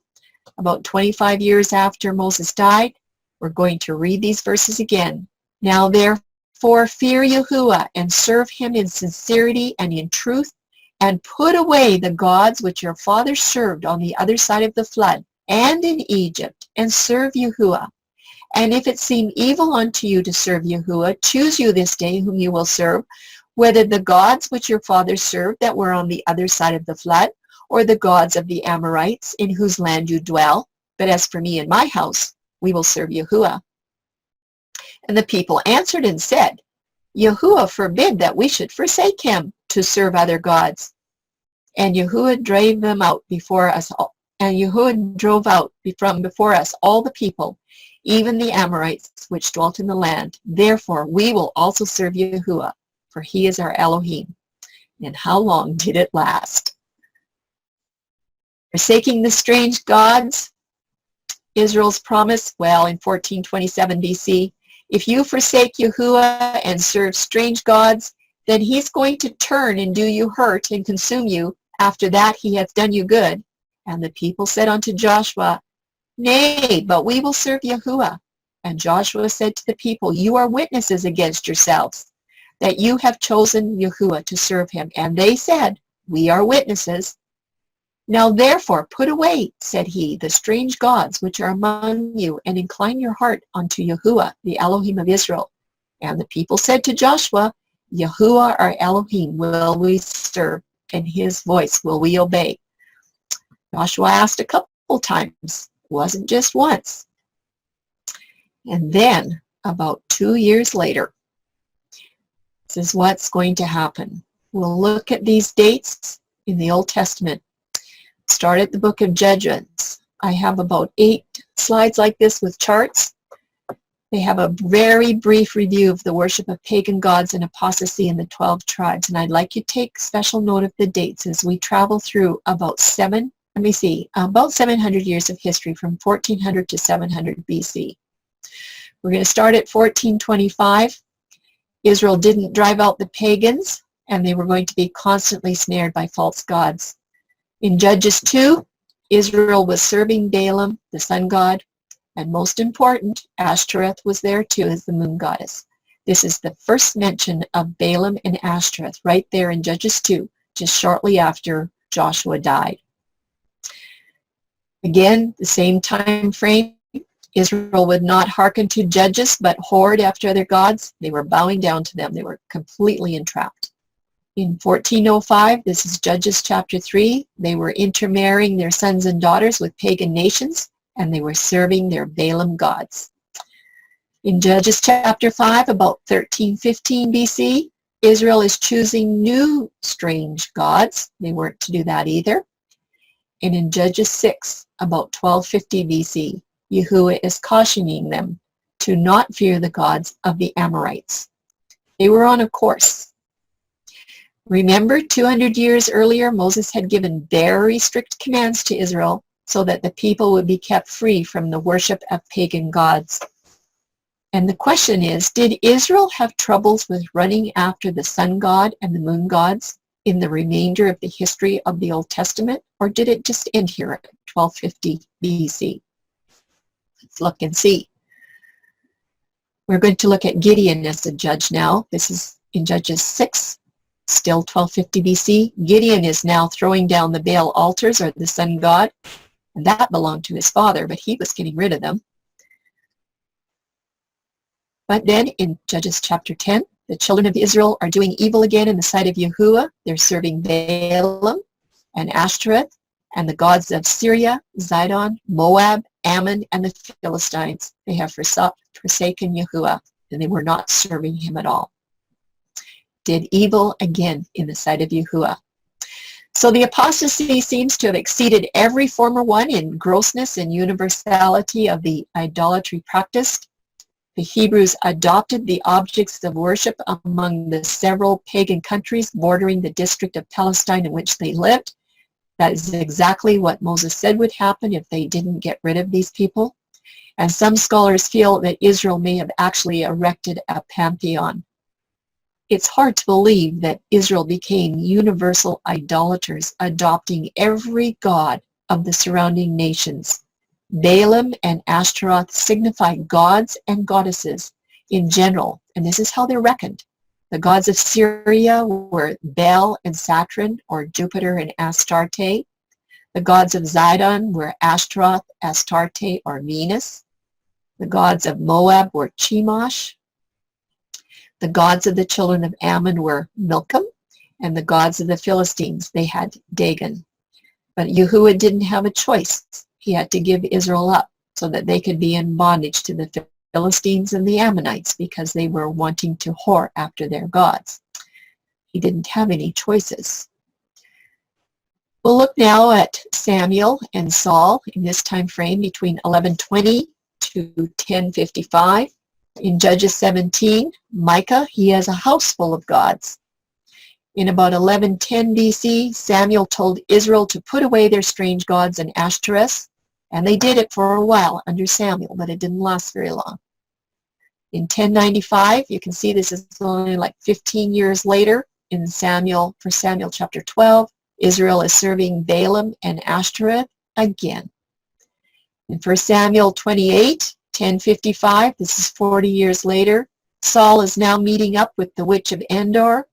about 25 years after Moses died. We're going to read these verses again. Now therefore fear Yahuwah and serve him in sincerity and in truth, and put away the gods which your fathers served on the other side of the flood and in Egypt, and serve Yahuwah. And if it seem evil unto you to serve Yahuwah, choose you this day whom you will serve, whether the gods which your fathers served that were on the other side of the flood, or the gods of the Amorites in whose land you dwell. But as for me and my house, we will serve Yahuwah. And the people answered and said, Yahuwah forbid that we should forsake him to serve other gods. And Yahuwah drove them out before us all. And Yahuwah drove out from before us all the people, even the Amorites which dwelt in the land. Therefore we will also serve Yahuwah, for he is our Elohim. And how long did it last? Forsaking the strange gods, Israel's promise, well, in 1427 BC, if you forsake Yahuwah and serve strange gods, then he's going to turn and do you hurt and consume you. After that he hath done you good. And the people said unto Joshua, Nay, but we will serve Yahuwah. And Joshua said to the people, You are witnesses against yourselves, that you have chosen Yahuwah to serve him. And they said, We are witnesses. Now therefore put away, said he, the strange gods which are among you, and incline your heart unto Yahuwah, the Elohim of Israel. And the people said to Joshua, Yahuwah our Elohim will we serve, and his voice will we obey. Joshua asked a couple times, wasn't just once. And then, about 2 years later, this is what's going to happen. We'll look at these dates in the Old Testament. Start at the book of Judges. I have about 8 slides like this with charts. They have a very brief review of the worship of pagan gods and apostasy in the 12 tribes. And I'd like you to take special note of the dates as we travel through about 700 years of history from 1400 to 700 BC. We're going to start at 1425. Israel didn't drive out the pagans, and they were going to be constantly snared by false gods. In Judges 2, Israel was serving Balaam, the sun god, and most important, Ashtoreth was there too as the moon goddess. This is the first mention of Balaam and Ashtoreth right there in Judges 2, just shortly after Joshua died. Again, the same time frame. Israel would not hearken to judges, but whored after other gods. They were bowing down to them. They were completely entrapped. In 1405, this is Judges chapter 3, they were intermarrying their sons and daughters with pagan nations, and they were serving their Balaam gods. In Judges chapter 5, about 1315 BC, Israel is choosing new strange gods. They weren't to do that either. And in Judges 6, about 1250 BC, Yahuwah is cautioning them to not fear the gods of the Amorites. They were on a course. Remember, 200 years earlier, Moses had given very strict commands to Israel so that the people would be kept free from the worship of pagan gods. And the question is, did Israel have troubles with running after the sun god and the moon gods in the remainder of the history of the Old Testament, or did it just end here at 1250 BC? Let's look and see. We're going to look at Gideon as a judge now. This is in Judges 6, still 1250 BC. Gideon is now throwing down the Baal altars, or the sun god, and that belonged to his father, but he was getting rid of them. But then in Judges chapter 10, the children of Israel are doing evil again in the sight of Yahuwah. They're serving Balaam and Ashtoreth and the gods of Syria, Zidon, Moab, Ammon, and the Philistines. They have forsaken Yahuwah, and they were not serving him at all. Did evil again in the sight of Yahuwah. So the apostasy seems to have exceeded every former one in grossness and universality of the idolatry practiced. The Hebrews adopted the objects of worship among the several pagan countries bordering the district of Palestine in which they lived. That is exactly what Moses said would happen if they didn't get rid of these people. And some scholars feel that Israel may have actually erected a pantheon. It's hard to believe that Israel became universal idolaters, adopting every god of the surrounding nations. Balaam and Ashtaroth signify gods and goddesses in general, and this is how they're reckoned. The gods of Syria were Bel and Satron, or Jupiter and Astarte. The gods of Zidon were Ashtaroth, Astarte, or Venus. The gods of Moab were Chemosh. The gods of the children of Ammon were Milcom, and the gods of the Philistines, they had Dagon. But Yahuwah didn't have a choice. He had to give Israel up so that they could be in bondage to the Philistines and the Ammonites because they were wanting to whore after their gods. He didn't have any choices. We'll look now at Samuel and Saul in this time frame between 1120 to 1055. In Judges 17, Micah, he has a house full of gods. In about 1110 BC, Samuel told Israel to put away their strange gods and Ashtoreths, and they did it for a while under Samuel, but it didn't last very long. In 1095, you can see this is only like 15 years later in Samuel chapter 12, Israel is serving Balaam and Ashtoreth again. In 1 Samuel 28, 1055, this is 40 years later, Saul is now meeting up with the witch of Endor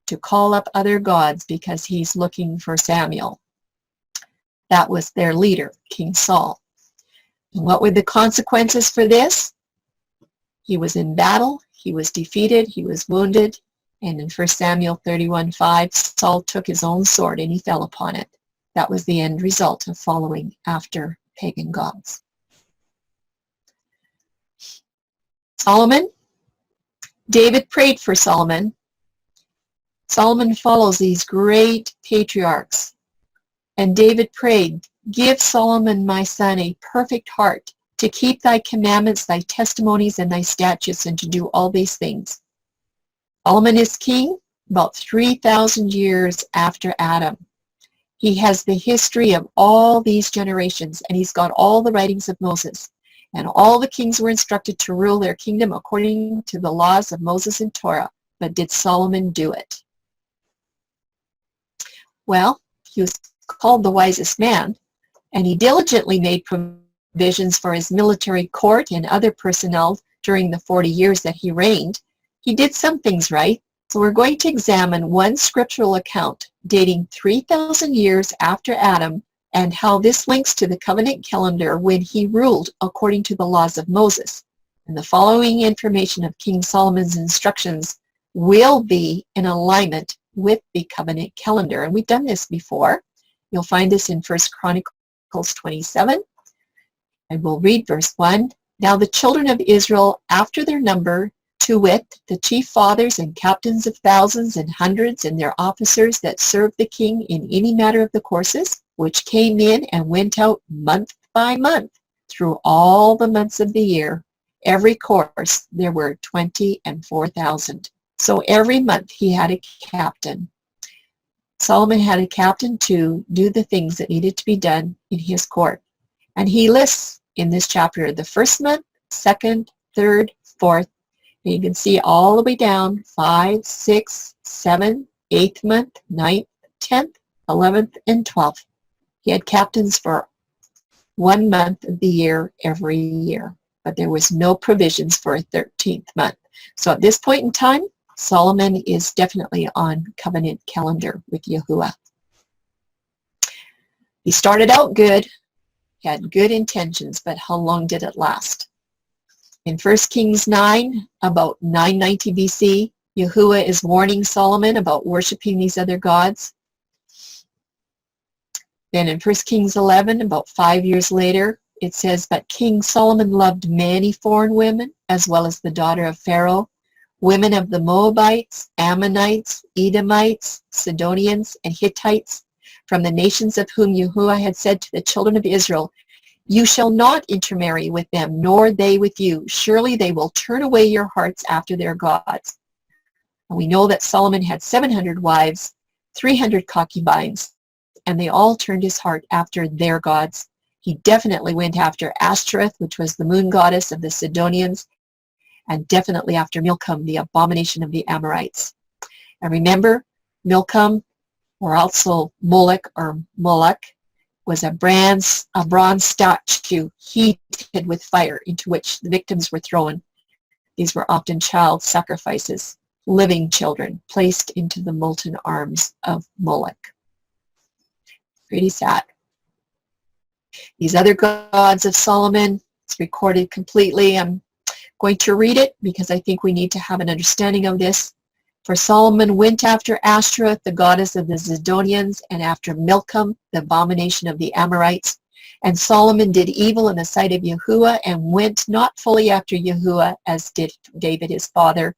to call up other gods because he's looking for Samuel. That was their leader, King Saul. And what were the consequences for this? He was in battle, he was defeated, he was wounded, and in 1 Samuel 31:5, Saul took his own sword and he fell upon it. That was the end result of following after pagan gods. Solomon. David prayed for Solomon. Solomon follows these great patriarchs. And David prayed, "Give Solomon my son a perfect heart to keep thy commandments, thy testimonies, and thy statutes, and to do all these things." Solomon is king about 3,000 years after Adam. He has the history of all these generations, and he's got all the writings of Moses. And all the kings were instructed to rule their kingdom according to the laws of Moses and Torah. But did Solomon do it? Well, he was called the wisest man, and he diligently made provisions for his military court and other personnel during the 40 years that he reigned. He did some things right. So we're going to examine one scriptural account dating 3,000 years after Adam and how this links to the covenant calendar when he ruled according to the laws of Moses. And the following information of King Solomon's instructions will be in alignment with the covenant calendar. And we've done this before. You'll find this in 1 Chronicles 27. And we'll read verse 1. Now the children of Israel, after their number, to wit, the chief fathers and captains of thousands and hundreds and their officers that served the king in any matter of the courses, which came in and went out month by month through all the months of the year. Every course there were 24,000. So every month he had a captain. Solomon had a captain to do the things that needed to be done in his court. And he lists in this chapter the first month, second, third, fourth. And you can see all the way down 5, 6, 7, 8th month, 9th, 10th, 11th, and 12th. He had captains for 1 month of the year every year, but there was no provisions for a 13th month. So at this point in time, Solomon is definitely on covenant calendar with Yahuwah. He started out good, he had good intentions, but how long did it last? In 1 Kings 9, about 990 BC, Yahuwah is warning Solomon about worshiping these other gods. Then in 1 Kings 11, about 5 years later, it says, "But King Solomon loved many foreign women, as well as the daughter of Pharaoh, women of the Moabites, Ammonites, Edomites, Sidonians, and Hittites, from the nations of whom Yahuwah had said to the children of Israel, You shall not intermarry with them, nor they with you. Surely they will turn away your hearts after their gods. And we know that Solomon had 700 wives, 300 concubines, and they all turned his heart after their gods. He definitely went after Ashtoreth, which was the moon goddess of the Sidonians, and definitely after Milcom, the abomination of the Amorites. And remember, Milcom, or also Moloch or Moloch, was a bronze statue heated with fire into which the victims were thrown. These were often child sacrifices, living children placed into the molten arms of Moloch. Pretty sad. These other gods of Solomon, it's recorded completely. I'm going to read it because I think we need to have an understanding of this. For Solomon went after Ashtoreth, the goddess of the Zidonians, and after Milcom, the abomination of the Amorites. And Solomon did evil in the sight of Yahuwah, and went not fully after Yahuwah, as did David his father.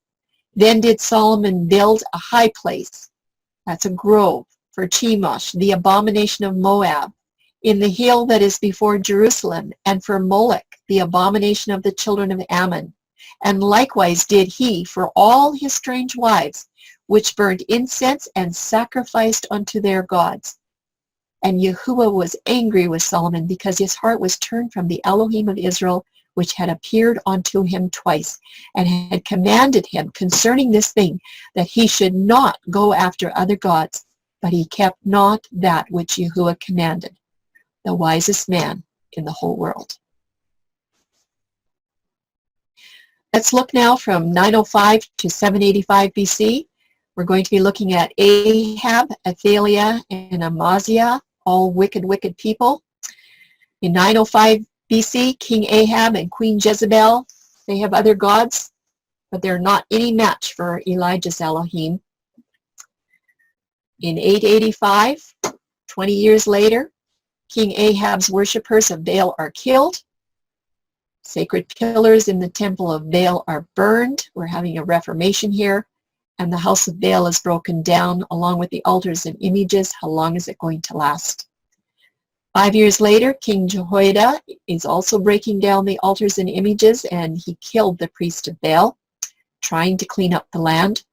Then did Solomon build a high place, that's a grove, for Chemosh, the abomination of Moab, in the hill that is before Jerusalem, and for Moloch, the abomination of the children of Ammon. And likewise did he for all his strange wives, which burned incense and sacrificed unto their gods. And Yahuwah was angry with Solomon, because his heart was turned from the Elohim of Israel, which had appeared unto him twice, and had commanded him concerning this thing, that he should not go after other gods, but he kept not that which Yahuwah commanded, the wisest man in the whole world. Let's look now from 905 to 785 BC. We're going to be looking at Ahab, Athaliah, and Amaziah, all wicked, wicked people. In 905 BC, King Ahab and Queen Jezebel, they have other gods, but they're not any match for Elijah's Elohim. In 885, 20 years later, King Ahab's worshippers of Baal are killed. Sacred pillars in the temple of Baal are burned. We're having a reformation here. And the house of Baal is broken down along with the altars and images. How long is it going to last? 5 years later, King Jehoiada is also breaking down the altars and images, and he killed the priest of Baal, trying to clean up the land.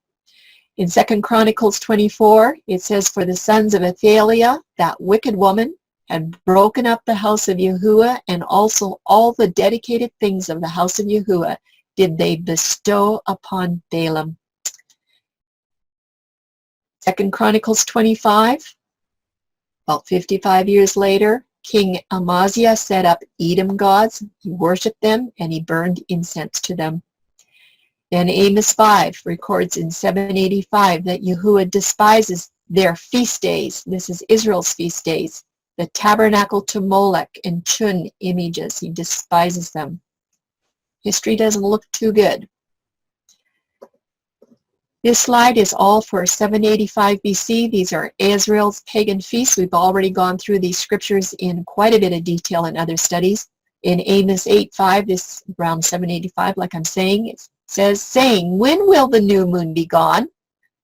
In 2 Chronicles 24, it says, for the sons of Athaliah, that wicked woman, had broken up the house of Yahuwah, and also all the dedicated things of the house of Yahuwah did they bestow upon Balaam. 2 Chronicles 25, about 55 years later, King Amaziah set up Edom gods. He worshipped them, and he burned incense to them. Then Amos 5 records in 785 that Yahuwah despises their feast days. This is Israel's feast days. The tabernacle to Molech and Chun images. He despises them. History doesn't look too good. This slide is all for 785 BC. These are Israel's pagan feasts. We've already gone through these scriptures in quite a bit of detail in other studies. In Amos 8:5, this around 785, like I'm saying, it says, saying, when will the new moon be gone,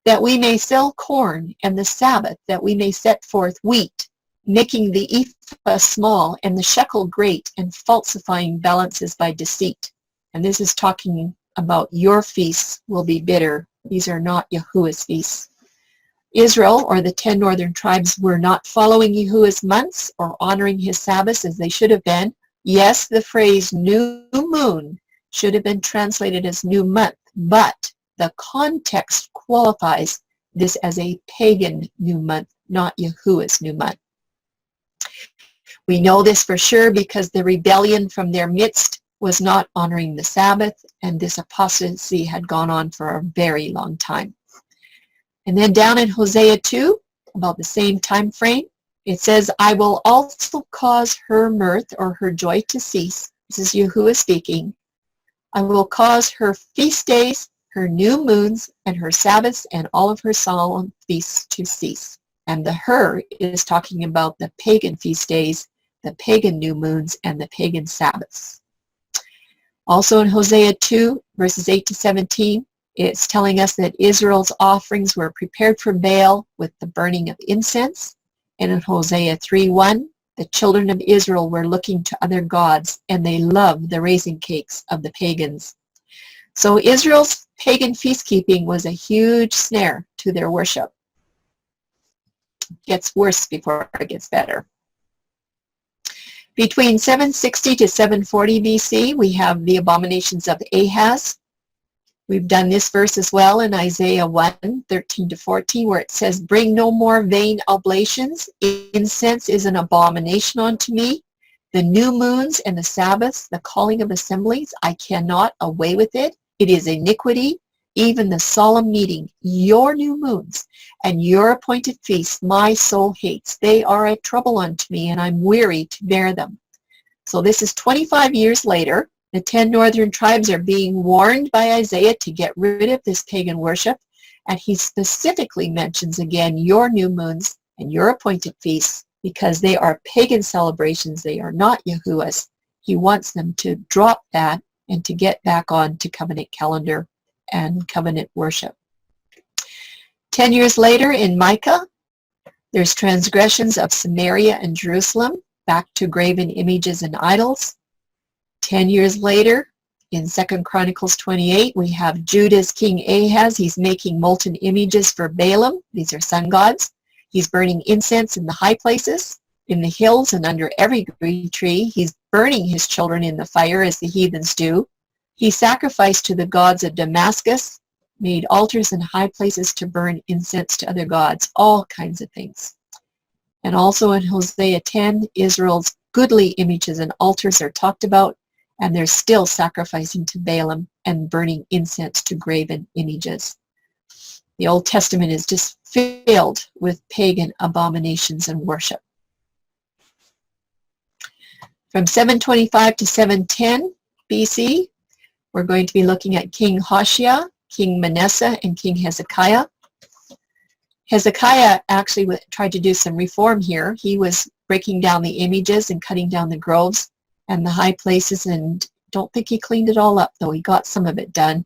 that we may sell corn, and the Sabbath, that we may set forth wheat, making the ephah small and the shekel great, and falsifying balances by deceit. And this is talking about your feasts will be bitter. These are not Yahuwah's feasts. Israel, or the 10 northern tribes, were not following Yahuwah's months or honoring his Sabbaths as they should have been. Yes, the phrase new moon should have been translated as new month, but the context qualifies this as a pagan new month, not Yahuwah's new month. We know this for sure because the rebellion from their midst was not honoring the Sabbath, and this apostasy had gone on for a very long time. And then down in Hosea 2, about the same time frame, it says, I will also cause her mirth or her joy to cease. This is Yahuwah speaking. I will cause her feast days, her new moons, and her Sabbaths, and all of her solemn feasts to cease. And the her is talking about the pagan feast days, the pagan new moons, and the pagan Sabbaths. Also in Hosea 2, verses 8 to 17, it's telling us that Israel's offerings were prepared for Baal with the burning of incense. And in Hosea 3:1, The children of Israel were looking to other gods, and they loved the raisin cakes of the pagans. So Israel's pagan feast-keeping was a huge snare to their worship. It gets worse before it gets better. Between 760 to 740 BC, we have the abominations of Ahaz. We've done this verse as well in Isaiah 1:13 to 14, where it says, "Bring no more vain oblations. Incense is an abomination unto me. The new moons and the Sabbaths, the calling of assemblies, I cannot away with it. It is iniquity, even the solemn meeting. Your new moons and your appointed feasts my soul hates. They are a trouble unto me, and I'm weary to bear them." So this is 25 years later. The 10 northern tribes are being warned by Isaiah to get rid of this pagan worship, and he specifically mentions again your new moons and your appointed feasts because they are pagan celebrations. They are not Yahuwah's. He wants them to drop that and to get back on to covenant calendar and covenant worship. 10 years later in Micah, there's transgressions of Samaria and Jerusalem, back to graven images and idols. 10 years later, in 2 Chronicles 28, we have Judah's king Ahaz. He's making molten images for Balaam. These are sun gods. He's burning incense in the high places, in the hills, and under every tree. He's burning his children in the fire as the heathens do. He sacrificed to the gods of Damascus, made altars in high places to burn incense to other gods, all kinds of things. And also in Hosea 10, Israel's goodly images and altars are talked about, and they're still sacrificing to Balaam and burning incense to graven images. The Old Testament is just filled with pagan abominations and worship. From 725 to 710 BC, we're going to be looking at King Hoshea, King Manasseh, and King Hezekiah. Hezekiah actually tried to do some reform here. He was breaking down the images and cutting down the groves and the high places, and don't think he cleaned it all up, though he got some of it done.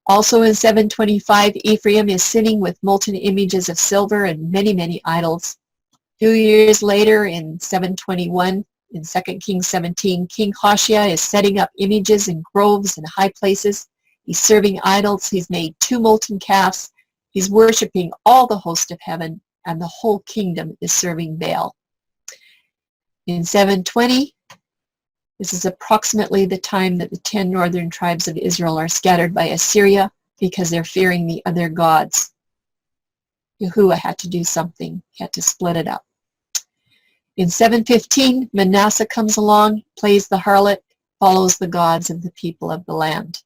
Also in 725, Ephraim is sinning with molten images of silver and many, many idols. 2 years later in 721, in 2 Kings 17, King Hoshea is setting up images in groves and high places. He's serving idols. He's made 2 molten calves. He's worshiping all the host of heaven, and the whole kingdom is serving Baal. In 720, this is approximately the time that the 10 northern tribes of Israel are scattered by Assyria because they're fearing the other gods. Yahuwah had to do something. He had to split it up. In 715, Manasseh comes along, plays the harlot, follows the gods of the people of the land.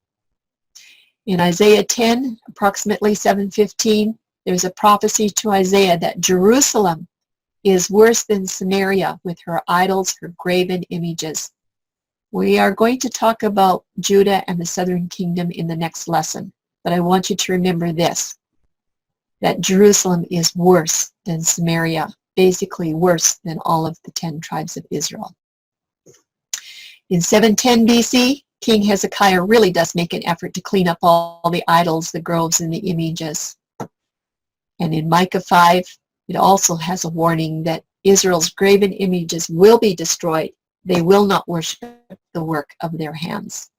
In Isaiah 10, approximately 715, there's a prophecy to Isaiah that Jerusalem is worse than Samaria with her idols, her graven images. We are going to talk about Judah and the southern kingdom in the next lesson, but I want you to remember this, that Jerusalem is worse than Samaria, basically worse than all of the 10 tribes of Israel. In 710 BC, King Hezekiah really does make an effort to clean up all the idols, the groves, and the images. And in Micah 5, it also has a warning that Israel's graven images will be destroyed. They will not worship the work of their hands.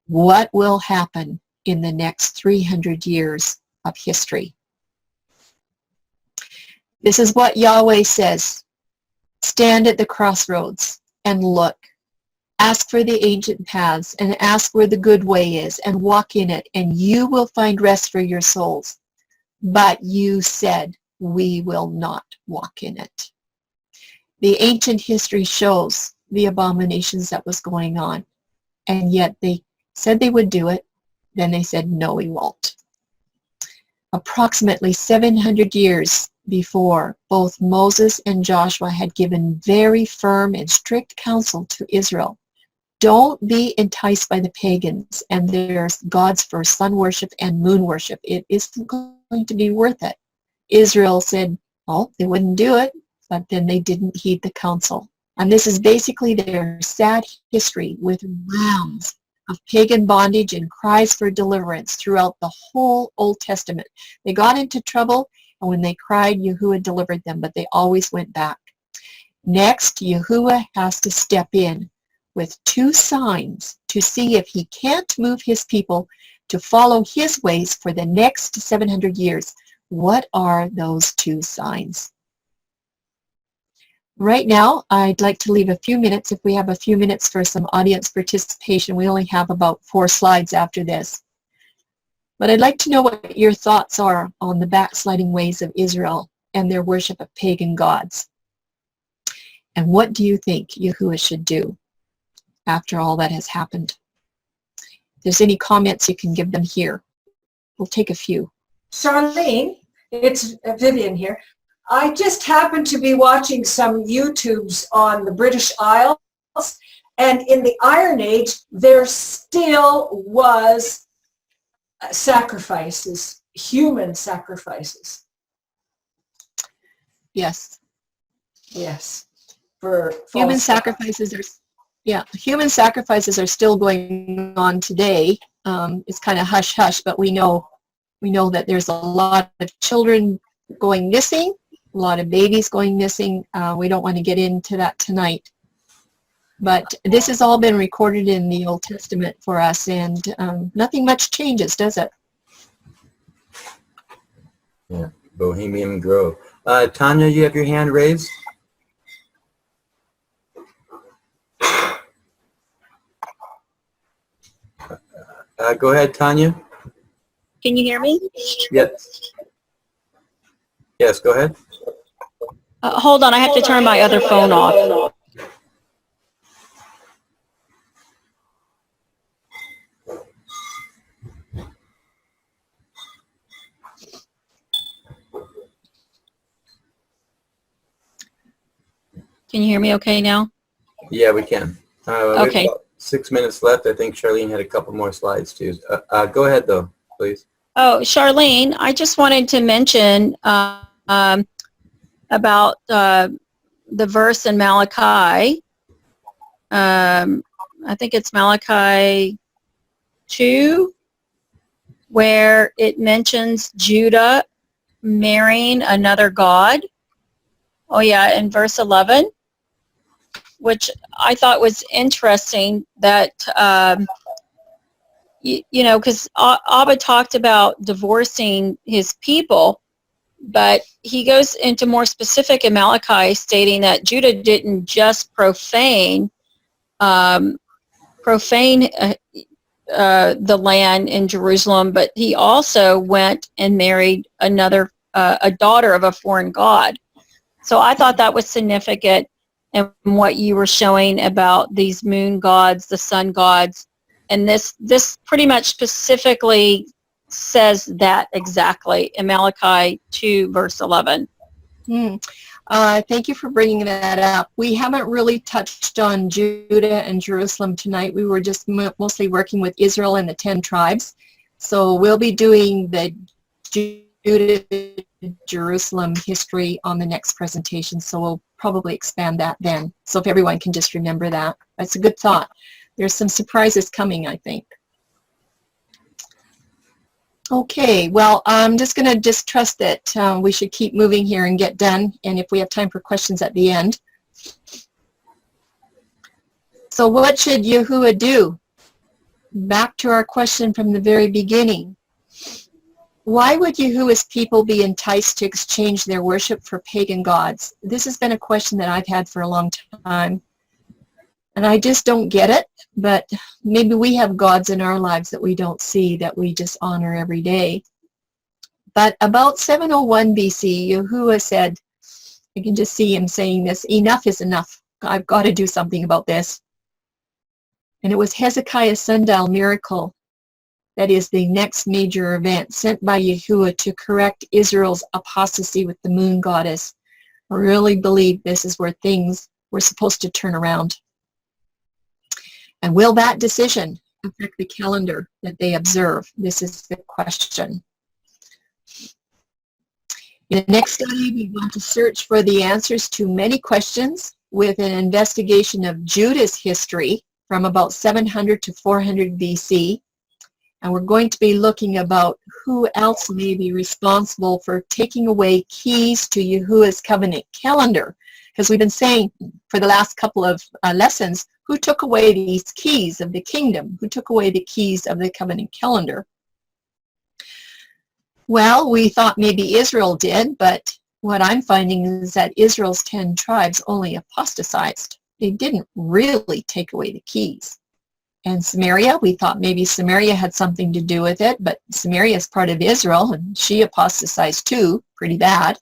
What will happen in the next 300 years of history? This is what Yahweh says. Stand at the crossroads and look. Ask for the ancient paths and ask where the good way is and walk in it, and you will find rest for your souls. But you said, we will not walk in it. The ancient history shows the abominations that was going on, and yet they said they would do it, then they said, no, we won't. Approximately 700 years before, both Moses and Joshua had given very firm and strict counsel to Israel. Don't be enticed by the pagans and their gods for sun worship and moon worship. It isn't going to be worth it. Israel said, well, they wouldn't do it, but then they didn't heed the counsel. And this is basically their sad history with rounds of pagan bondage and cries for deliverance throughout the whole Old Testament. They got into trouble, and when they cried, Yahuwah delivered them, but they always went back. Next, Yahuwah has to step in with 2 signs to see if he can't move his people to follow his ways for the next 700 years. What are those 2 signs? Right now, I'd like to leave a few minutes, if we have a few minutes, for some audience participation. We only have about 4 slides after this. But I'd like to know what your thoughts are on the backsliding ways of Israel and their worship of pagan gods. And what do you think Yahuwah should do after all that has happened? If there's any comments, you can give them here. We'll take a few. Charlene, it's Vivian here. I just happened to be watching some YouTubes on the British Isles, and in the Iron Age, there still was sacrifices, human sacrifices. Yes. Yes. For Human sacrifices are still going on today. It's kind of hush-hush, but we know that there's a lot of children going missing, a lot of babies going missing. We don't want to get into that tonight. But this has all been recorded in the Old Testament for us, and nothing much changes, does it? Yeah, Bohemian Grove. Tanya, you have your hand raised? Go ahead, Tanya. Can you hear me? Yes. Yes, go ahead. Hold on, I have to turn my other phone off. Can you hear me okay now? Yeah, we can. We have Okay. about 6 minutes left. I think Charlene had a couple more slides too. Go ahead though, please. Oh, Charlene, I just wanted to mention about the verse in Malachi. I think it's Malachi 2, where it mentions Judah marrying another god. Oh yeah, in verse 11, which I thought was interesting that, you know, because Abba talked about divorcing his people, but he goes into more specific in Malachi, stating that Judah didn't just profane the land in Jerusalem, but he also went and married a daughter of a foreign god. So I thought that was significant in what you were showing about these moon gods, the sun gods, and this pretty much specifically says that exactly in Malachi 2, verse 11. Thank you for bringing that up. We haven't really touched on Judah and Jerusalem tonight. We were just mostly working with Israel and the 10 tribes. So we'll be doing the Judah Jerusalem history on the next presentation. So we'll probably expand that then. So if everyone can just remember that. That's a good thought. There's some surprises coming, I think. Okay, well, I'm just going to just trust that we should keep moving here and get done, and if we have time for questions at the end. So what should Yahuwah do? Back to our question from the very beginning. Why would Yahuwah's people be enticed to exchange their worship for pagan gods? This has been a question that I've had for a long time, and I just don't get it. But maybe we have gods in our lives that we don't see, that we just honor every day. But about 701 BC, Yahuwah said, I can just see him saying this, enough is enough. I've got to do something about this. And it was Hezekiah's sundial miracle that is the next major event sent by Yahuwah to correct Israel's apostasy with the moon goddess. I really believe this is where things were supposed to turn around. And will that decision affect the calendar that they observe? This is the question. In the next study, we want to search for the answers to many questions with an investigation of Judah's history from about 700 to 400 BC. And we're going to be looking about who else may be responsible for taking away keys to Yahuwah's covenant calendar. Because we've been saying for the last couple of lessons, who took away these keys of the kingdom? Who took away the keys of the covenant calendar? Well, we thought maybe Israel did, but what I'm finding is that Israel's 10 tribes only apostatized. They didn't really take away the keys. And Samaria, we thought maybe Samaria had something to do with it, but Samaria is part of Israel, and she apostatized too, pretty bad.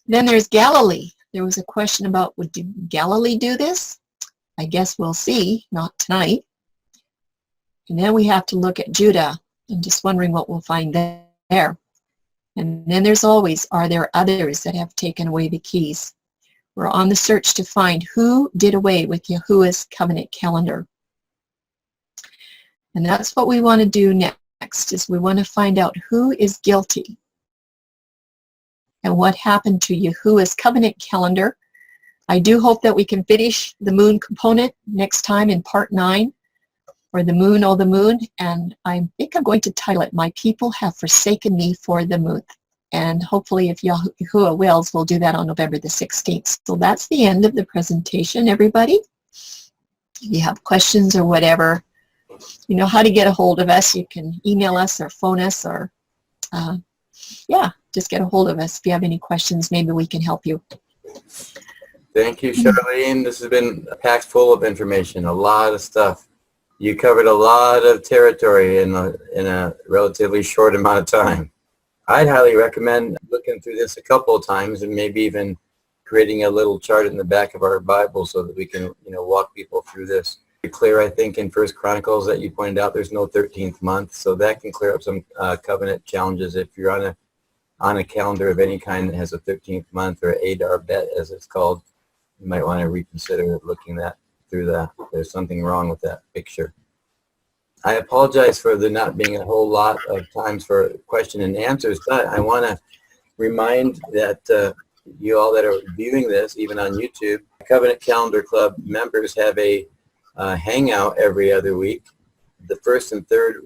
Then there's Galilee. There was a question about, would Galilee do this? I guess we'll see, not tonight. And then we have to look at Judah. I'm just wondering what we'll find there. And then there's always, are there others that have taken away the keys? We're on the search to find who did away with Yahuwah's covenant calendar. And that's what we want to do next, is we want to find out who is guilty and what happened to Yahuwah's covenant calendar. I do hope that we can finish the moon component next time in part 9, or the moon, oh the moon, and I think I'm going to title it, My People Have Forsaken Me for the Moon. And hopefully, if Yahuwah wills, we'll do that on November the 16th. So that's the end of the presentation, everybody. If you have questions or whatever, you know how to get a hold of us. You can email us or phone us, or just get a hold of us. If you have any questions, maybe we can help you. Thank you, Charlene. This has been packed full of information, a lot of stuff. You covered a lot of territory in a relatively short amount of time. I'd highly recommend looking through this a couple of times and maybe even creating a little chart in the back of our Bible so that we can, walk people through this. It's clear, I think, in First Chronicles that you pointed out there's no 13th month, so that can clear up some covenant challenges. If you're on a calendar of any kind that has a 13th month, or Adar Bet as it's called, you might want to reconsider looking through that. There's something wrong with that picture. I apologize for there not being a whole lot of times for question and answers, but I want to remind that you all that are viewing this, even on YouTube, Covenant Calendar Club members have a hangout every other week. The first and third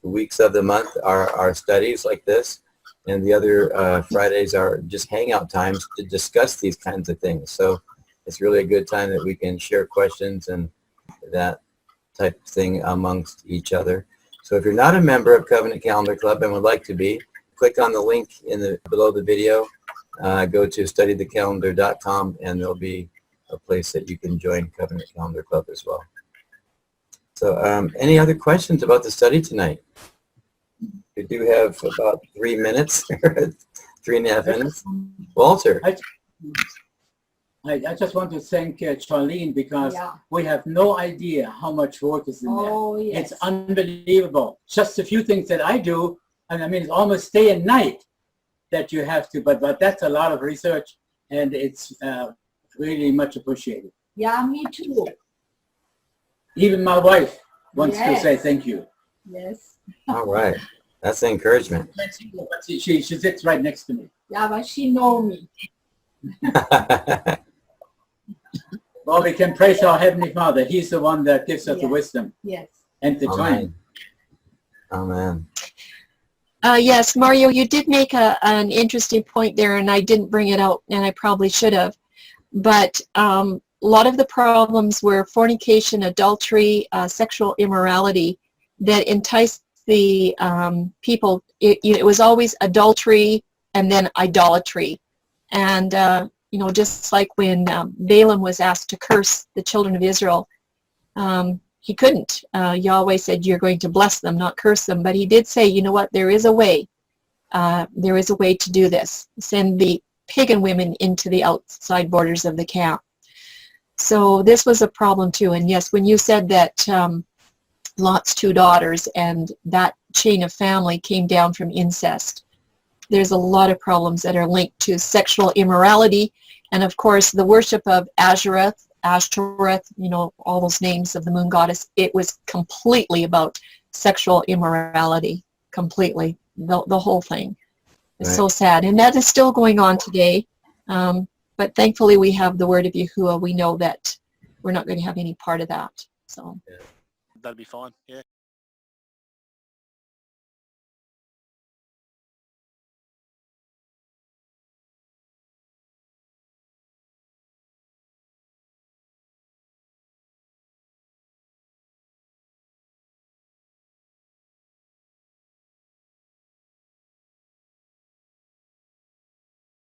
weeks of the month are studies like this, and the other Fridays are just hangout times to discuss these kinds of things. So it's really a good time that we can share questions and that type of thing amongst each other. So if you're not a member of Covenant Calendar Club and would like to be, click on the link below the video, go to studythecalendar.com, and there'll be a place that you can join Covenant Calendar Club as well. So any other questions about the study tonight? We do have about 3 minutes, 3.5 minutes. Walter. I just want to thank Charlene, because we have no idea how much work is in there. Yes. It's unbelievable. Just a few things that I do, and I mean, it's almost day and night that you have to, but that's a lot of research, and it's really much appreciated. Yeah, me too. Even my wife wants to say thank you. Yes. All right. That's the encouragement. She sits right next to me. Yeah, but she knows me. Well, we can praise our Heavenly Father. He's the one that gives us the wisdom and the time. Amen. Yes, Mario, you did make an interesting point there, and I didn't bring it out, and I probably should have. But a lot of the problems were fornication, adultery, sexual immorality that enticed the people. It was always adultery and then idolatry. And, just like when Balaam was asked to curse the children of Israel, he couldn't. Yahweh said, you're going to bless them, not curse them. But he did say, you know what, there is a way. There is a way to do this. Send the pagan women into the outside borders of the camp. So this was a problem too. And yes, when you said that Lot's 2 daughters and that chain of family came down from incest, there's a lot of problems that are linked to sexual immorality. And of course, the worship of Ashtoreth, all those names of the moon goddess, it was completely about sexual immorality, completely, the whole thing. It's so sad. And that is still going on today. But thankfully, we have the word of Yahuwah. We know that we're not going to have any part of that. So that'll be fine. Yeah.